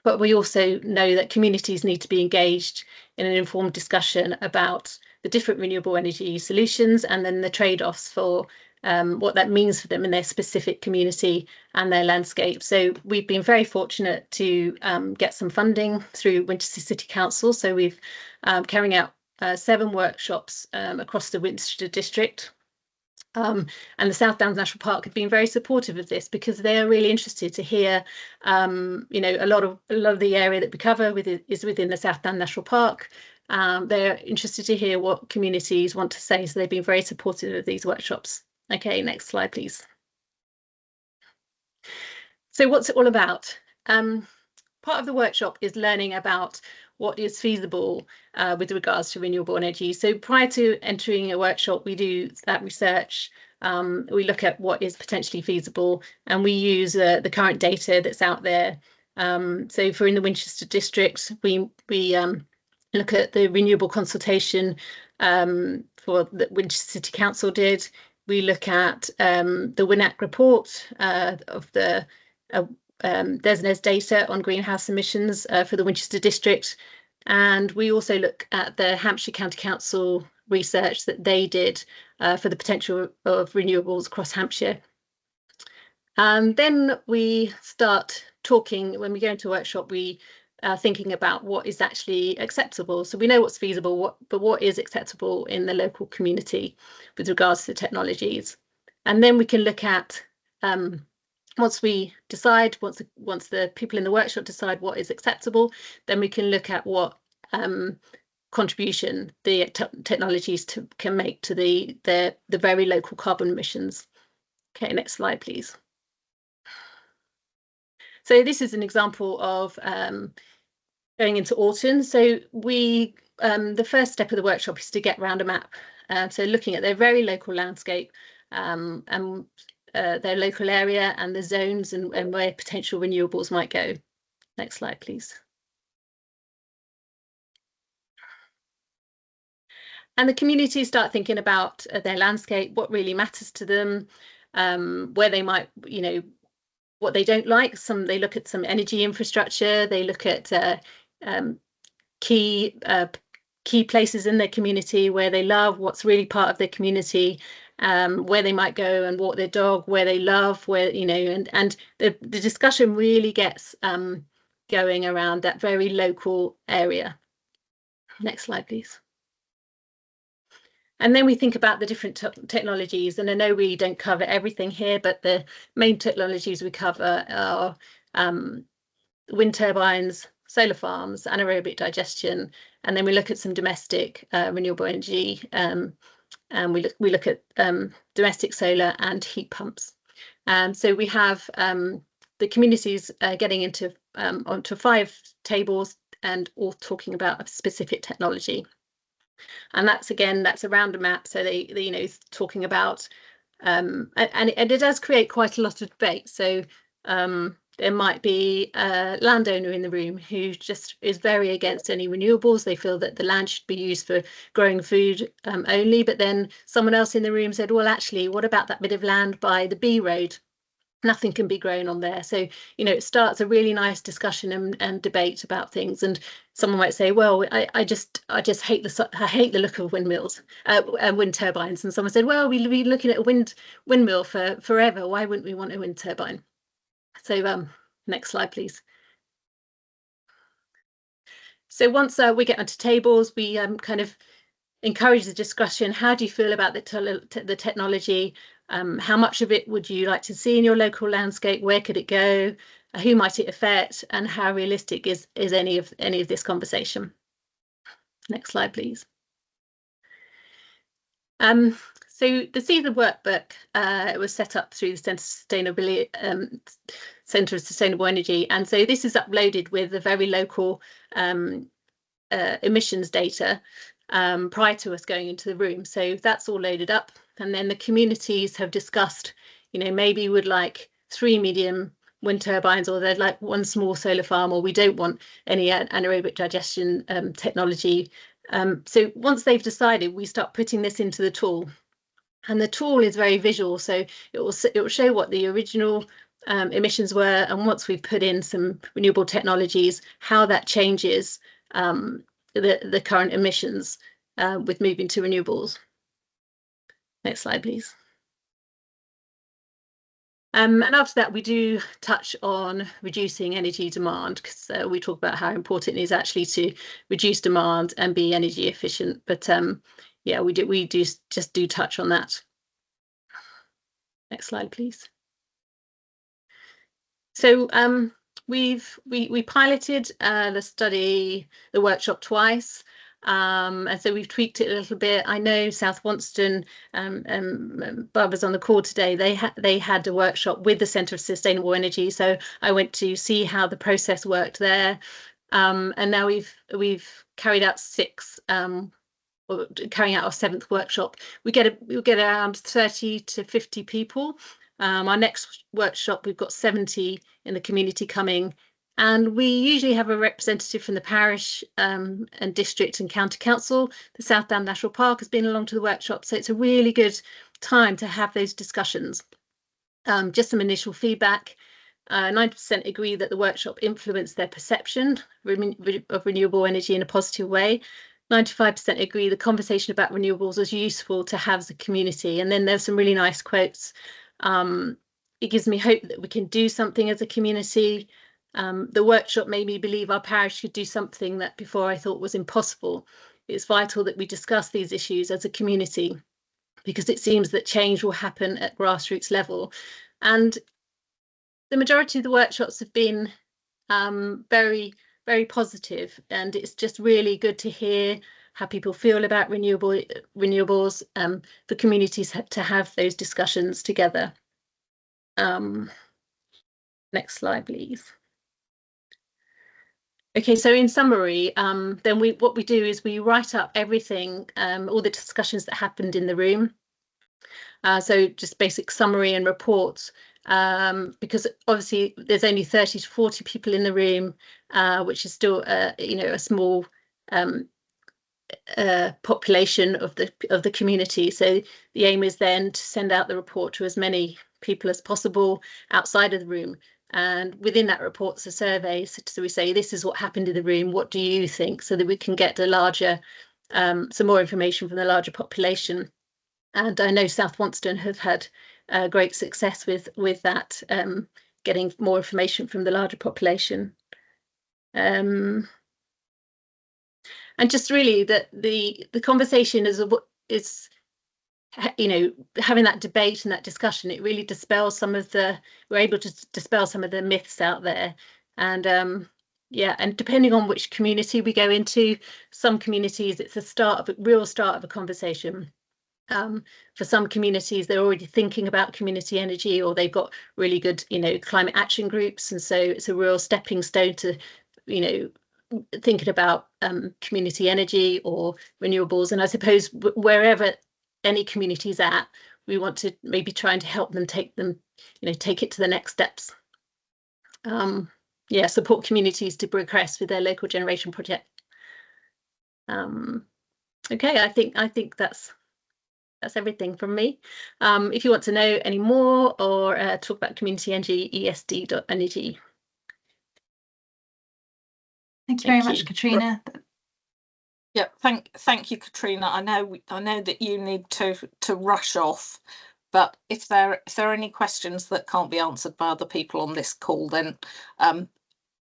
But we also know that communities need to be engaged in an informed discussion about the different renewable energy solutions and then the trade-offs for what that means for them in their specific community and their landscape. So we've been very fortunate to get some funding through Winchester City Council. So we've carrying out 7 workshops across the Winchester district. And the South Downs National Park have been very supportive of this, because they are really interested to hear, a lot of the area that we cover is within the South Downs National Park. They're interested to hear what communities want to say, so they've been very supportive of these workshops. Okay, next slide, please. So what's it all about? Part of the workshop is learning about what is feasible with regards to renewable energy. So prior to entering a workshop, we do that research. We look at what is potentially feasible, and we use the current data that's out there. So for in the Winchester district, we look at the renewable consultation for the Winchester City Council did. We look at the WINAC report of the DESNZ data on greenhouse emissions for the Winchester district. And we also look at the Hampshire County Council research that they did for the potential of renewables across Hampshire. And then we start talking, when we go into a workshop, we are thinking about what is actually acceptable. So we know what's feasible, but what is acceptable in the local community with regards to the technologies. And then we can look at, once we decide, once the people in the workshop decide what is acceptable, then we can look at what contribution the technologies can make to the very local carbon emissions. Okay, next slide, please. So this is an example of going into autumn. So we the first step of the workshop is to get round a map. So looking at their very local landscape and their local area and the zones and where potential renewables might go. Next slide, please. And the communities start thinking about their landscape, what really matters to them, where they might, you know, what they don't like. They look at some energy infrastructure, they look at key places in their community where they love, what's really part of their community, where they might go and walk their dog, where they love, where, you know, and the discussion really gets going around that very local area. Next slide, please. And then we think about the different technologies, and I know we don't cover everything here, but the main technologies we cover are wind turbines, solar farms, anaerobic digestion, and then we look at some domestic renewable energy, and we look at domestic solar and heat pumps. So we have the communities getting into onto 5 tables and all talking about a specific technology. And that's around a map. So they you know, talking about and it does create quite a lot of debate. So there might be a landowner in the room who just is very against any renewables. They feel that the land should be used for growing food only. But then someone else in the room said, well, actually, what about that bit of land by the B road? Nothing can be grown on there. So, you know, it starts a really nice discussion and debate about things. And someone might say, well, I just hate the look of windmills and wind turbines. And someone said, well, we'll be looking at a windmill for forever. Why wouldn't we want a wind turbine? So next slide, please. So once we get onto tables, we kind of encourage the discussion. How do you feel about the technology? How much of it would you like to see in your local landscape? Where could it go? Who might it affect? And how realistic is any of this conversation? Next slide, please. So the season workbook it was set up through the Centre of Sustainable Energy, and so this is uploaded with the very local emissions data prior to us going into the room. So that's all loaded up, and then the communities have discussed, you know, maybe would like 3 medium wind turbines, or they'd like 1 small solar farm, or we don't want any anaerobic digestion technology. So once they've decided, we start putting this into the tool, and the tool is very visual. So it will show what the original emissions were, and once we've put in some renewable technologies, how that changes the current emissions with moving to renewables. Next slide, please. And after that, we do touch on reducing energy demand, because we talk about how important it is actually to reduce demand and be energy efficient. But yeah, we just do touch on that. Next slide, please. So we piloted the workshop twice. And so we've tweaked it a little bit. I know South Wonston, Barbara's on the call today, they had a workshop with the Centre of Sustainable Energy. So I went to see how the process worked there. And now we've carried out 6, or carrying out our 7th workshop. We'll get around 30 to 50 people. Our next workshop, we've got 70 in the community coming. And we usually have a representative from the parish and district and county council. The South Down National Park has been along to the workshop, so it's a really good time to have those discussions. Just some initial feedback. 90% agree that the workshop influenced their perception of renewable energy in a positive way. 95% agree the conversation about renewables was useful to have as a community. And then there's some really nice quotes. It gives me hope that we can do something as a community. The workshop made me believe our parish could do something that before I thought was impossible. It's vital that we discuss these issues as a community, because it seems that change will happen at grassroots level. And the majority of the workshops have been very, very positive, and it's just really good to hear how people feel about renewables, for communities to have those discussions together. Next slide, please. Okay, so in summary, then what we do is we write up everything, all the discussions that happened in the room. So just basic summary and reports, because obviously there's only 30 to 40 people in the room, which is still, you know, a small population of the community. So the aim is then to send out the report to as many people as possible outside of the room. And within that report, it's a survey. So we say, this is what happened in the room. What do you think? So that we can get a larger, some more information from the larger population. And I know South Wonston have had great success with that, getting more information from the larger population. And just really that the conversation is, you know, having that debate and that discussion, it really dispels some of the, we're able to dispel some of the myths out there. And yeah, and depending on which community we go into, some communities it's a real start of a conversation. For some communities, they're already thinking about community energy, or they've got really good, you know, climate action groups, and so it's a real stepping stone to, you know, thinking about community energy or renewables. And I suppose wherever any community's at, we want to maybe try to help them, you know, take it to the next steps. Yeah, support communities to progress with their local generation project. Okay, I think that's everything from me. If you want to know any more or talk about community energy, esd.energy. Thank you very much, Catriona. Yeah, thank you, Catriona. I know that you need to rush off, but if there are any questions that can't be answered by other people on this call, then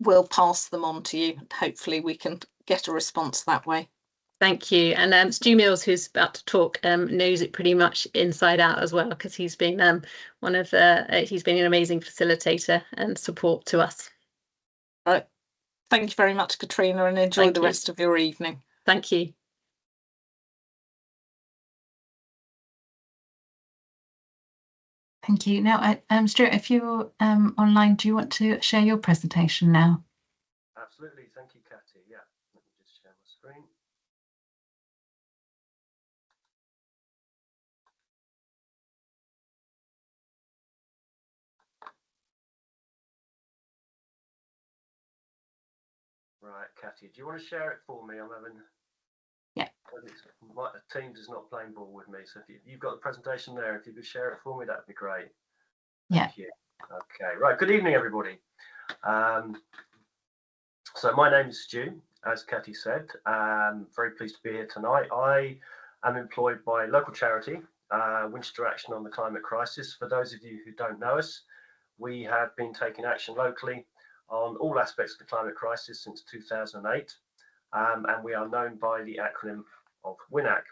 we'll pass them on to you. Hopefully we can get a response that way. Thank you. And Stu Mills, who's about to talk, knows it pretty much inside out as well, because he's been he's been an amazing facilitator and support to us. All right. Thank you very much, Catriona, and enjoy the rest of your evening. Thank you. Thank you. Now, Stuart, if you're online, do you want to share your presentation now? Absolutely. Thank you, Catty. Yeah, let me just share my screen. Right, Catty, do you want to share it for me? I'm having... Yeah. My Teams is not playing ball with me, so if you've got the presentation there, if you could share it for me, that'd be great. Thank you. Okay, right. Good evening, everybody. So my name is Stu, as Catty said. Very pleased to be here tonight. I am employed by local charity, Winchester Action on the Climate Crisis. For those of you who don't know us, we have been taking action locally on all aspects of the climate crisis since 2008, and we are known by the acronym of WINAC.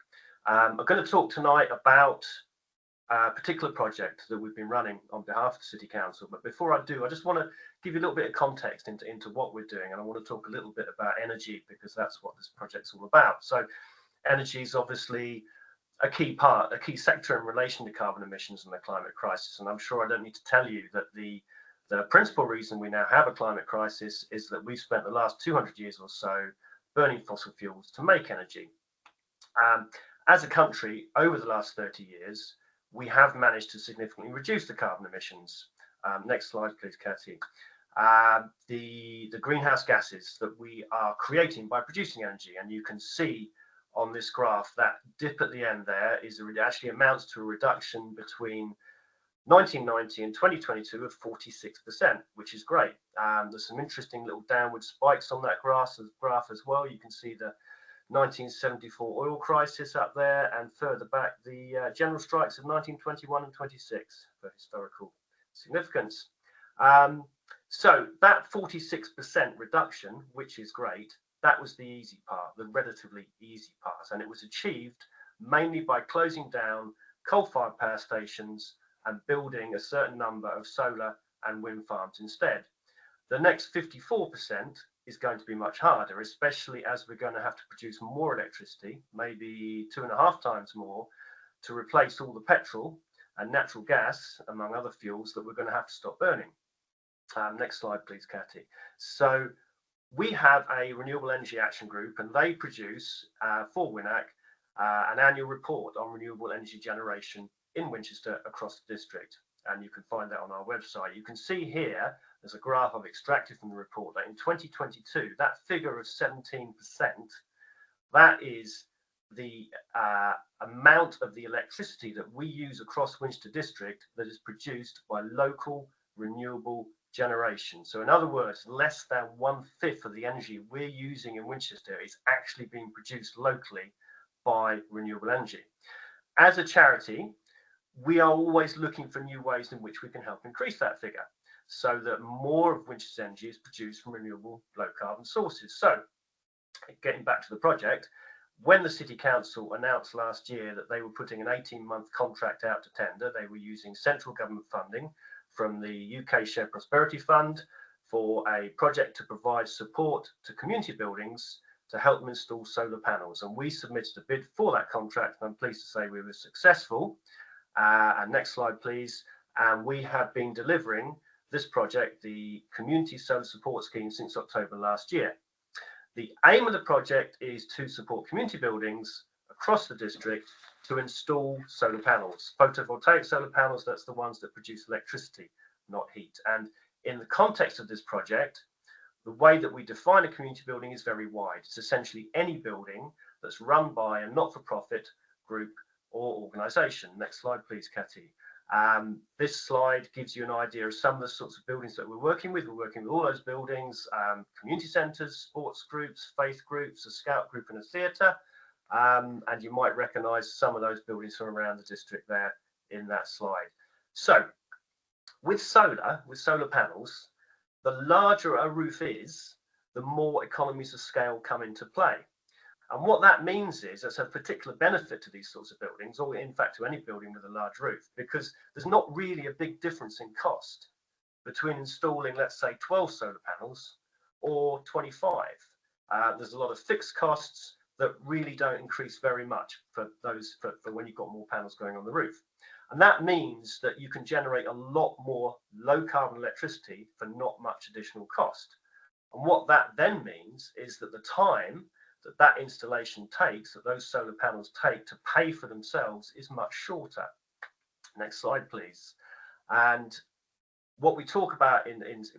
I'm going to talk tonight about a particular project that we've been running on behalf of the City Council. But before I do, I just want to give you a little bit of context into what we're doing, and I want to talk a little bit about energy, because that's what this project's all about. So energy is obviously a key sector in relation to carbon emissions and the climate crisis. And I'm sure I don't need to tell you that the principal reason we now have a climate crisis is that we've spent the last 200 years or so burning fossil fuels to make energy. As a country, over the last 30 years, we have managed to significantly reduce the carbon emissions. Next slide, please, Catty. The greenhouse gases that we are creating by producing energy, and you can see on this graph that dip at the end there actually amounts to a reduction between 1990 and 2022 of 46%, which is great. There's some interesting little downward spikes on that graph as well. You can see the 1974 oil crisis up there, and further back the general strikes of 1921 and 26 for historical significance. So that 46% reduction, which is great, that was the easy part, the relatively easy part, and it was achieved mainly by closing down coal-fired power stations and building a certain number of solar and wind farms instead. The next 54% is going to be much harder, especially as we're going to have to produce more electricity, maybe 2.5 times more, to replace all the petrol and natural gas, among other fuels, that we're going to have to stop burning. Next slide, please, Catty. So we have a renewable energy action group, and they produce for WINAC an annual report on renewable energy generation in Winchester across the district. And you can find that on our website. You can see here, there's a graph I've extracted from the report, that in 2022, that figure of 17%, that is the amount of the electricity that we use across Winchester district that is produced by local renewable generation. So in other words, less than 1/5 of the energy we're using in Winchester is actually being produced locally by renewable energy. As a charity, we are always looking for new ways in which we can help increase that figure so that more of Winchester's energy is produced from renewable low carbon sources. So getting back to the project, when the City Council announced last year that they were putting an 18-month contract out to tender, they were using central government funding from the UK Shared Prosperity Fund for a project to provide support to community buildings to help them install solar panels. And we submitted a bid for that contract, and I'm pleased to say we were successful. And next slide, please. And we have been delivering this project, the Community Solar Support Scheme, since October last year. The aim of the project is to support community buildings across the district to install solar panels, photovoltaic solar panels. That's the ones that produce electricity, not heat. And in the context of this project, the way that we define a community building is very wide. It's essentially any building that's run by a not-for-profit group or organisation. Next slide, please, Catty. This slide gives you an idea of some of the sorts of buildings that we're working with. We're working with all those buildings, community centres, sports groups, faith groups, a scout group and a theatre. And you might recognise some of those buildings from around the district there in that slide. So with solar panels, the larger a roof is, the more economies of scale come into play. And what that means is it's a particular benefit to these sorts of buildings, or in fact to any building with a large roof, because there's not really a big difference in cost between installing, let's say, 12 solar panels or 25. There's a lot of fixed costs that really don't increase very much for when you've got more panels going on the roof. And that means that you can generate a lot more low carbon electricity for not much additional cost. And what that then means is that the time that installation takes, that those solar panels take to pay for themselves, is much shorter. Next slide, please. And what we talk about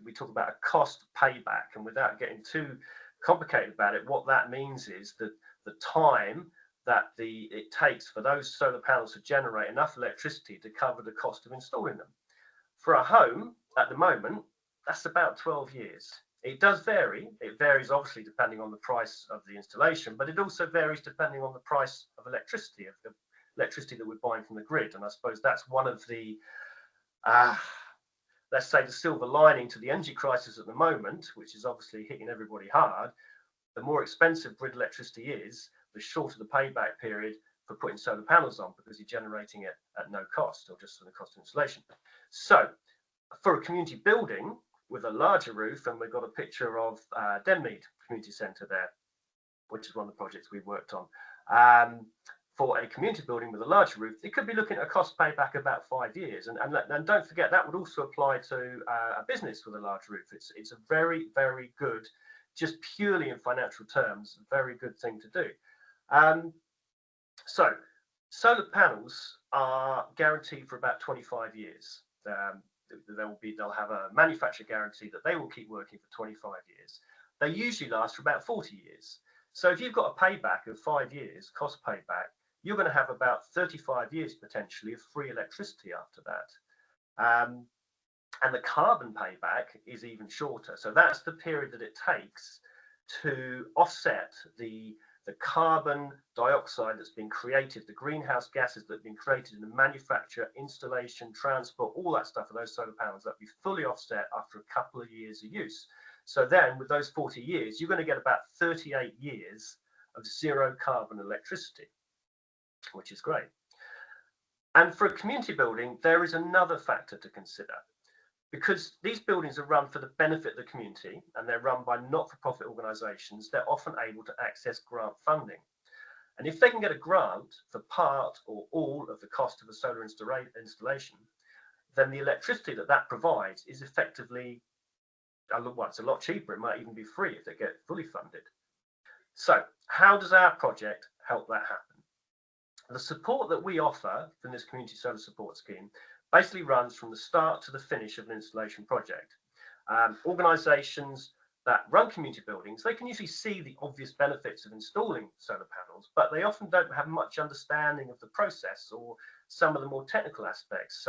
we talk about a cost payback, and without getting too complicated about it, what that means is that the time that it takes for those solar panels to generate enough electricity to cover the cost of installing them. For a home at the moment, that's about 12 years. It does vary. It varies obviously depending on the price of the installation, but it also varies depending on the price of electricity, that we're buying from the grid. And I suppose that's one of the, let's say, the silver lining to the energy crisis at the moment, which is obviously hitting everybody hard. The more expensive grid electricity is, the shorter the payback period for putting solar panels on, because you're generating it at no cost, or just for the cost of installation. So for a community building with a larger roof, and we've got a picture of Denmead Community Centre there, which is one of the projects we've worked on. For a community building with a larger roof, it could be looking at a cost payback about 5 years. And don't forget, that would also apply to a business with a large roof. It's a very, very good, just purely in financial terms, very good thing to do. So solar panels are guaranteed for about 25 years. They'll have a manufacturer guarantee that they will keep working for 25 years. They usually last for about 40 years. So if you've got a payback of 5 years, cost payback, you're going to have about 35 years potentially of free electricity after that. And the carbon payback is even shorter. So that's the period that it takes to offset the carbon dioxide that's been created, the greenhouse gases that have been created in the manufacture, installation, transport, all that stuff of those solar panels, that be fully offset after a couple of years of use. So then with those 40 years, you're going to get about 38 years of zero carbon electricity, which is great. And for a community building, there is another factor to consider. Because these buildings are run for the benefit of the community, and they're run by not-for-profit organisations, they're often able to access grant funding. And if they can get a grant for part or all of the cost of a solar installation, then the electricity that provides is effectively well, it's a lot cheaper. It might even be free if they get fully funded. So how does our project help that happen? The support that we offer from this community solar support scheme basically runs from the start to the finish of an installation project. Organisations that run community buildings, they can usually see the obvious benefits of installing solar panels, but they often don't have much understanding of the process or some of the more technical aspects.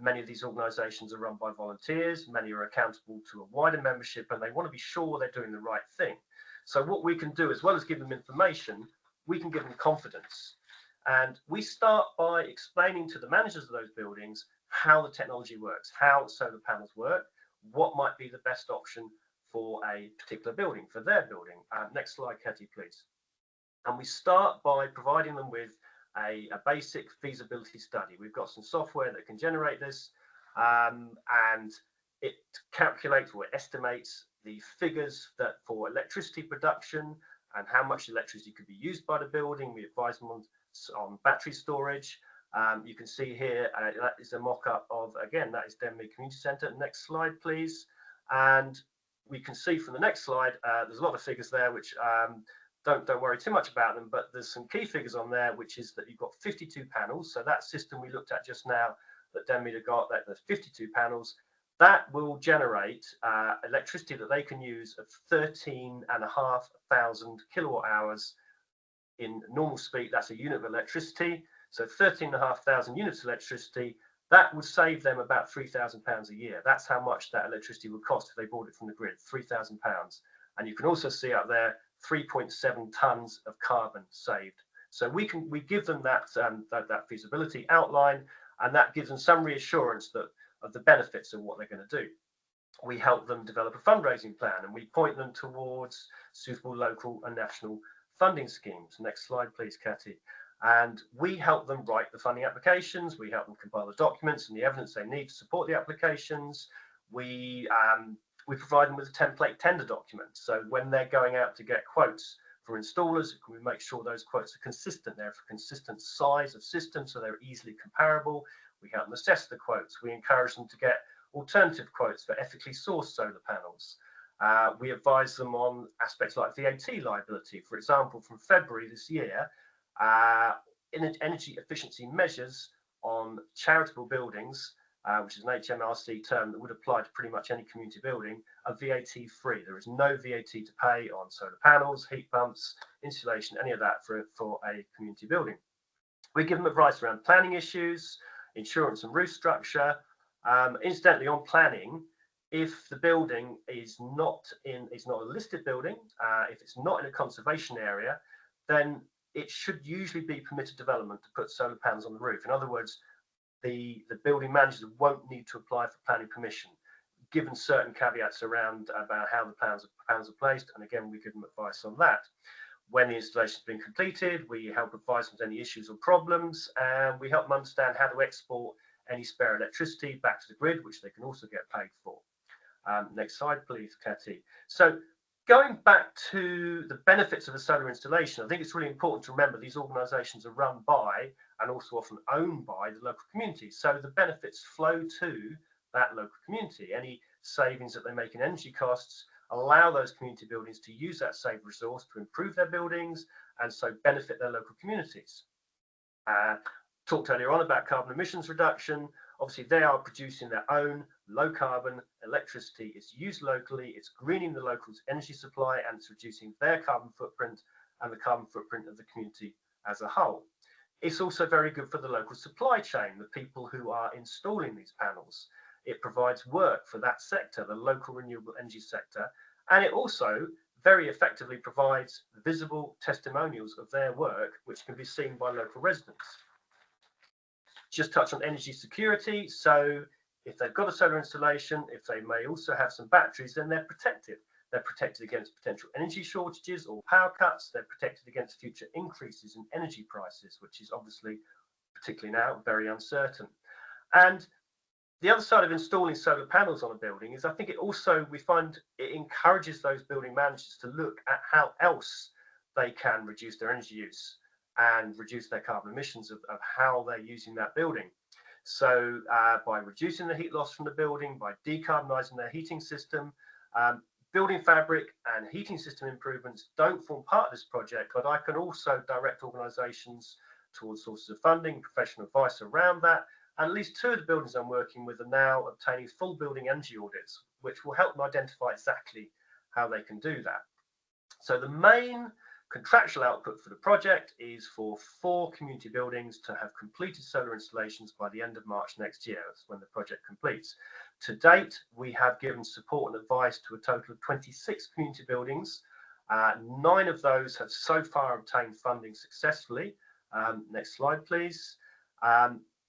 Many of these organisations are run by volunteers, many are accountable to a wider membership, and they want to be sure they're doing the right thing. So what we can do, as well as give them information, we can give them confidence. And we start by explaining to the managers of those buildings how the technology works, how solar panels work, what might be the best option for a particular building, for their building. Next slide, Katie, please. And we start by providing them with a basic feasibility study. We've got some software that can generate this, and it calculates or estimates the figures that for electricity production and how much electricity could be used by the building. We advise them on battery storage. You can see here, that is a mock-up of, again, that is Denmead Community Centre. Next slide, please. And we can see from the next slide, there's a lot of figures there, which don't worry too much about them, but there's some key figures on there, which is that you've got 52 panels. So that system we looked at just now that Denmead have got, that there's 52 panels. That will generate electricity that they can use of 13,500 kilowatt hours in normal speed. That's a unit of electricity. So 13,500 units of electricity, that would save them about £3,000 a year. That's how much that electricity would cost if they bought it from the grid, £3,000. And you can also see up there 3.7 tons of carbon saved. So we give them that feasibility outline, and that gives them some reassurance of the benefits of what they're going to do. We help them develop a fundraising plan, and we point them towards suitable local and national funding schemes. Next slide, please, Katie. And we help them write the funding applications. We help them compile the documents and the evidence they need to support the applications. We provide them with a template tender document. So when they're going out to get quotes for installers, we make sure those quotes are consistent. They're for consistent size of system, so they're easily comparable. We help them assess the quotes. We encourage them to get alternative quotes for ethically sourced solar panels. We advise them on aspects like VAT liability. For example, from February this year, energy efficiency measures on charitable buildings, which is an HMRC term that would apply to pretty much any community building, are VAT free. There is no VAT to pay on solar panels, heat pumps, insulation, any of that for a community building. We give them advice around planning issues, insurance and roof structure. Incidentally, on planning, if the building is not a listed building, if it's not in a conservation area, then it should usually be permitted development to put solar panels on the roof. In other words, the building managers won't need to apply for planning permission, given certain caveats around about how the panels are placed. And again, we give them advice on that. When the installation has been completed, we help advise them on any issues or problems, and we help them understand how to export any spare electricity back to the grid, which they can also get paid for. Next slide, please, Katie. So going back to the benefits of a solar installation, I think it's really important to remember these organisations are run by and also often owned by the local community. So the benefits flow to that local community. Any savings that they make in energy costs allow those community buildings to use that saved resource to improve their buildings and so benefit their local communities. Talked earlier on about carbon emissions reduction. Obviously, they are producing their own low carbon electricity. It's used locally, it's greening the local energy supply, and it's reducing their carbon footprint and the carbon footprint of the community as a whole. It's also very good for the local supply chain, the people who are installing these panels. It provides work for that sector, the local renewable energy sector, and it also very effectively provides visible testimonials of their work, which can be seen by local residents. Just touch on energy security. So if they've got a solar installation, if they may also have some batteries, then they're protected. They're protected against potential energy shortages or power cuts. They're protected against future increases in energy prices, which is obviously, particularly now, very uncertain. And the other side of installing solar panels on a building is I think we find it encourages those building managers to look at how else they can reduce their energy use and reduce their carbon emissions of how they're using that building. So by reducing the heat loss from the building, by decarbonising their heating system, Building fabric and heating system improvements don't form part of this project, but I can also direct organisations towards sources of funding, professional advice around that. And at least 2 of the buildings I'm working with are now obtaining full building energy audits, which will help them identify exactly how they can do that. So the main contractual output for the project is for 4 community buildings to have completed solar installations by the end of March next year. That's when the project completes. To date, we have given support and advice to a total of 26 community buildings. 9 of those have so far obtained funding successfully. Next slide, please.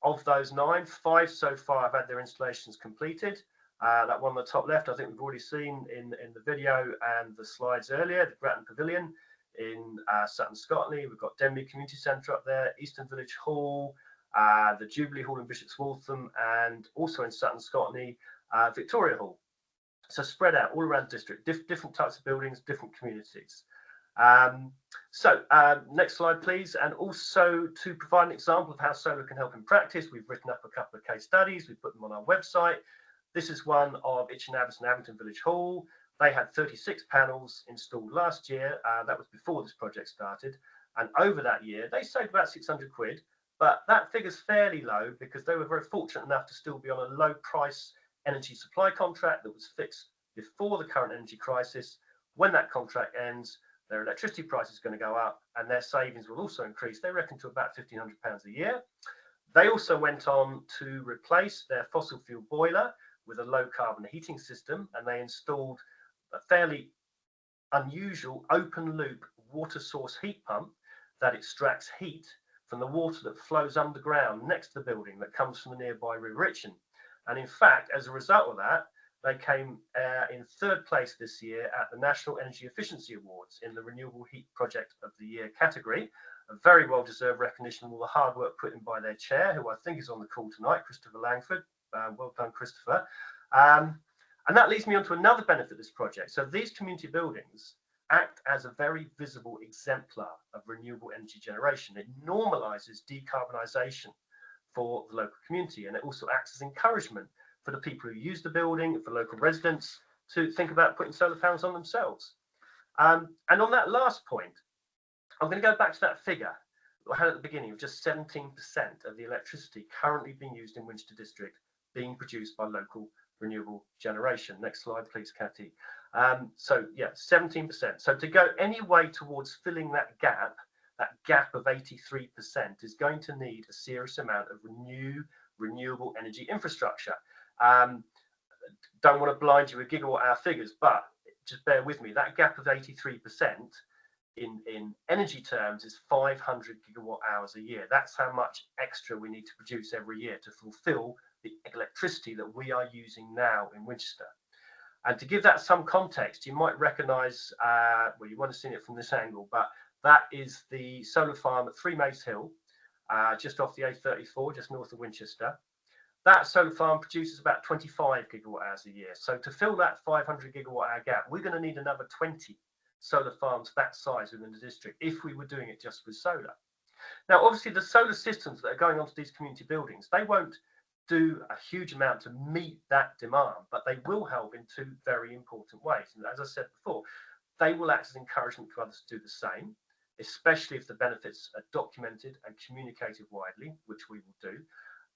Of those 9, 5 so far have had their installations completed. That one on the top left, I think we've already seen in the video and the slides earlier, the Grattan Pavilion in Sutton, Scotland. We've got Denby Community Centre up there, Eastern Village Hall, the Jubilee Hall in Bishop's Waltham, and also in Sutton, Scotland, Victoria Hall. So spread out all around the district, different types of buildings, different communities. Next slide, please. And also to provide an example of how solar can help in practice, we've written up a couple of case studies. We've put them on our website. This is one of Itchen Abbas and Abington Village Hall. They had 36 panels installed last year. That was before this project started. And over that year, they saved about 600 quid. But that figure's fairly low because they were very fortunate enough to still be on a low price energy supply contract that was fixed before the current energy crisis. When that contract ends, their electricity price is going to go up and their savings will also increase. They reckon to about £1,500 a year. They also went on to replace their fossil fuel boiler with a low carbon heating system, and they installed a fairly unusual open loop water source heat pump that extracts heat from the water that flows underground next to the building that comes from the nearby River Itchen. And in fact, as a result of that, they came in 3rd place this year at the National Energy Efficiency Awards in the Renewable Heat Project of the Year category. A very well-deserved recognition of all the hard work put in by their chair, who I think is on the call tonight, Christopher Langford. Well done, Christopher. And that leads me on to another benefit of this project. So these community buildings act as a very visible exemplar of renewable energy generation. It normalises decarbonisation for the local community, and it also acts as encouragement for the people who use the building and for local residents to think about putting solar panels on themselves. And on that last point, I'm going to go back to that figure I had at the beginning of just 17% of the electricity currently being used in Winchester District being produced by local renewable generation. Next slide, please, Catty. So yeah, 17%. So to go any way towards filling that gap of 83% is going to need a serious amount of renewable energy infrastructure. Don't want to blind you with gigawatt hour figures, but just bear with me. That gap of 83% in energy terms is 500 gigawatt hours a year. That's how much extra we need to produce every year to fulfill the electricity that we are using now in Winchester. And to give that some context, you might recognise, well, you won't have seen it from this angle, but that is the solar farm at 3 Maze Hill, just off the A34, just north of Winchester. That solar farm produces about 25 gigawatt hours a year. So to fill that 500 gigawatt hour gap, we're going to need another 20 solar farms that size within the district if we were doing it just with solar. Now, obviously, the solar systems that are going onto these community buildings, they won't do a huge amount to meet that demand, but they will help in 2 very important ways. And as I said before, they will act as encouragement to others to do the same, especially if the benefits are documented and communicated widely, which we will do.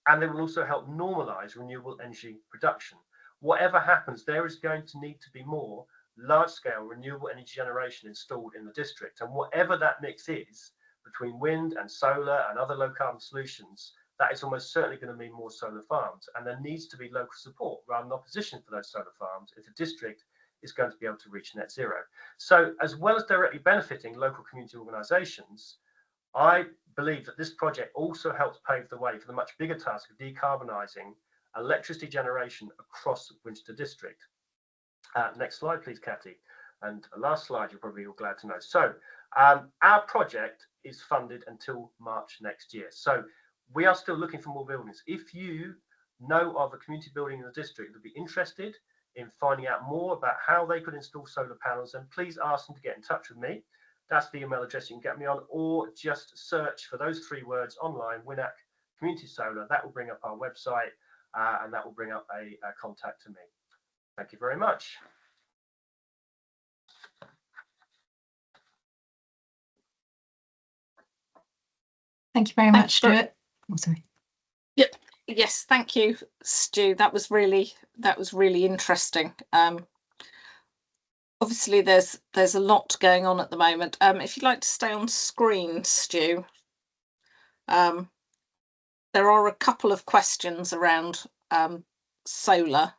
And they will also help normalise renewable energy production. Whatever happens, there is going to need to be more large-scale renewable energy generation installed in the district. And whatever that mix is, between wind and solar and other low-carbon solutions, that is almost certainly going to mean more solar farms. And there needs to be local support rather than opposition for those solar farms if the district is going to be able to reach net zero. So as well as directly benefiting local community organisations, I believe that this project also helps pave the way for the much bigger task of decarbonising electricity generation across Winchester District. Next slide, please, Catty. And the last slide, you're probably all glad to know. So our project is funded until March next year. So we are still looking for more buildings. If you know of a community building in the district that would be interested in finding out more about how they could install solar panels, then please ask them to get in touch with me. That's the email address you can get me on, or just search for those 3 words online, WINAC Community Solar. That will bring up our website and that will bring up a contact to me. Thank you very much. Thank you very much, Stuart. Oh, sorry. Yep. Yes, thank you, Stu. That was really interesting. Obviously, there's a lot going on at the moment. If you'd like to stay on screen, Stu, there are a couple of questions around solar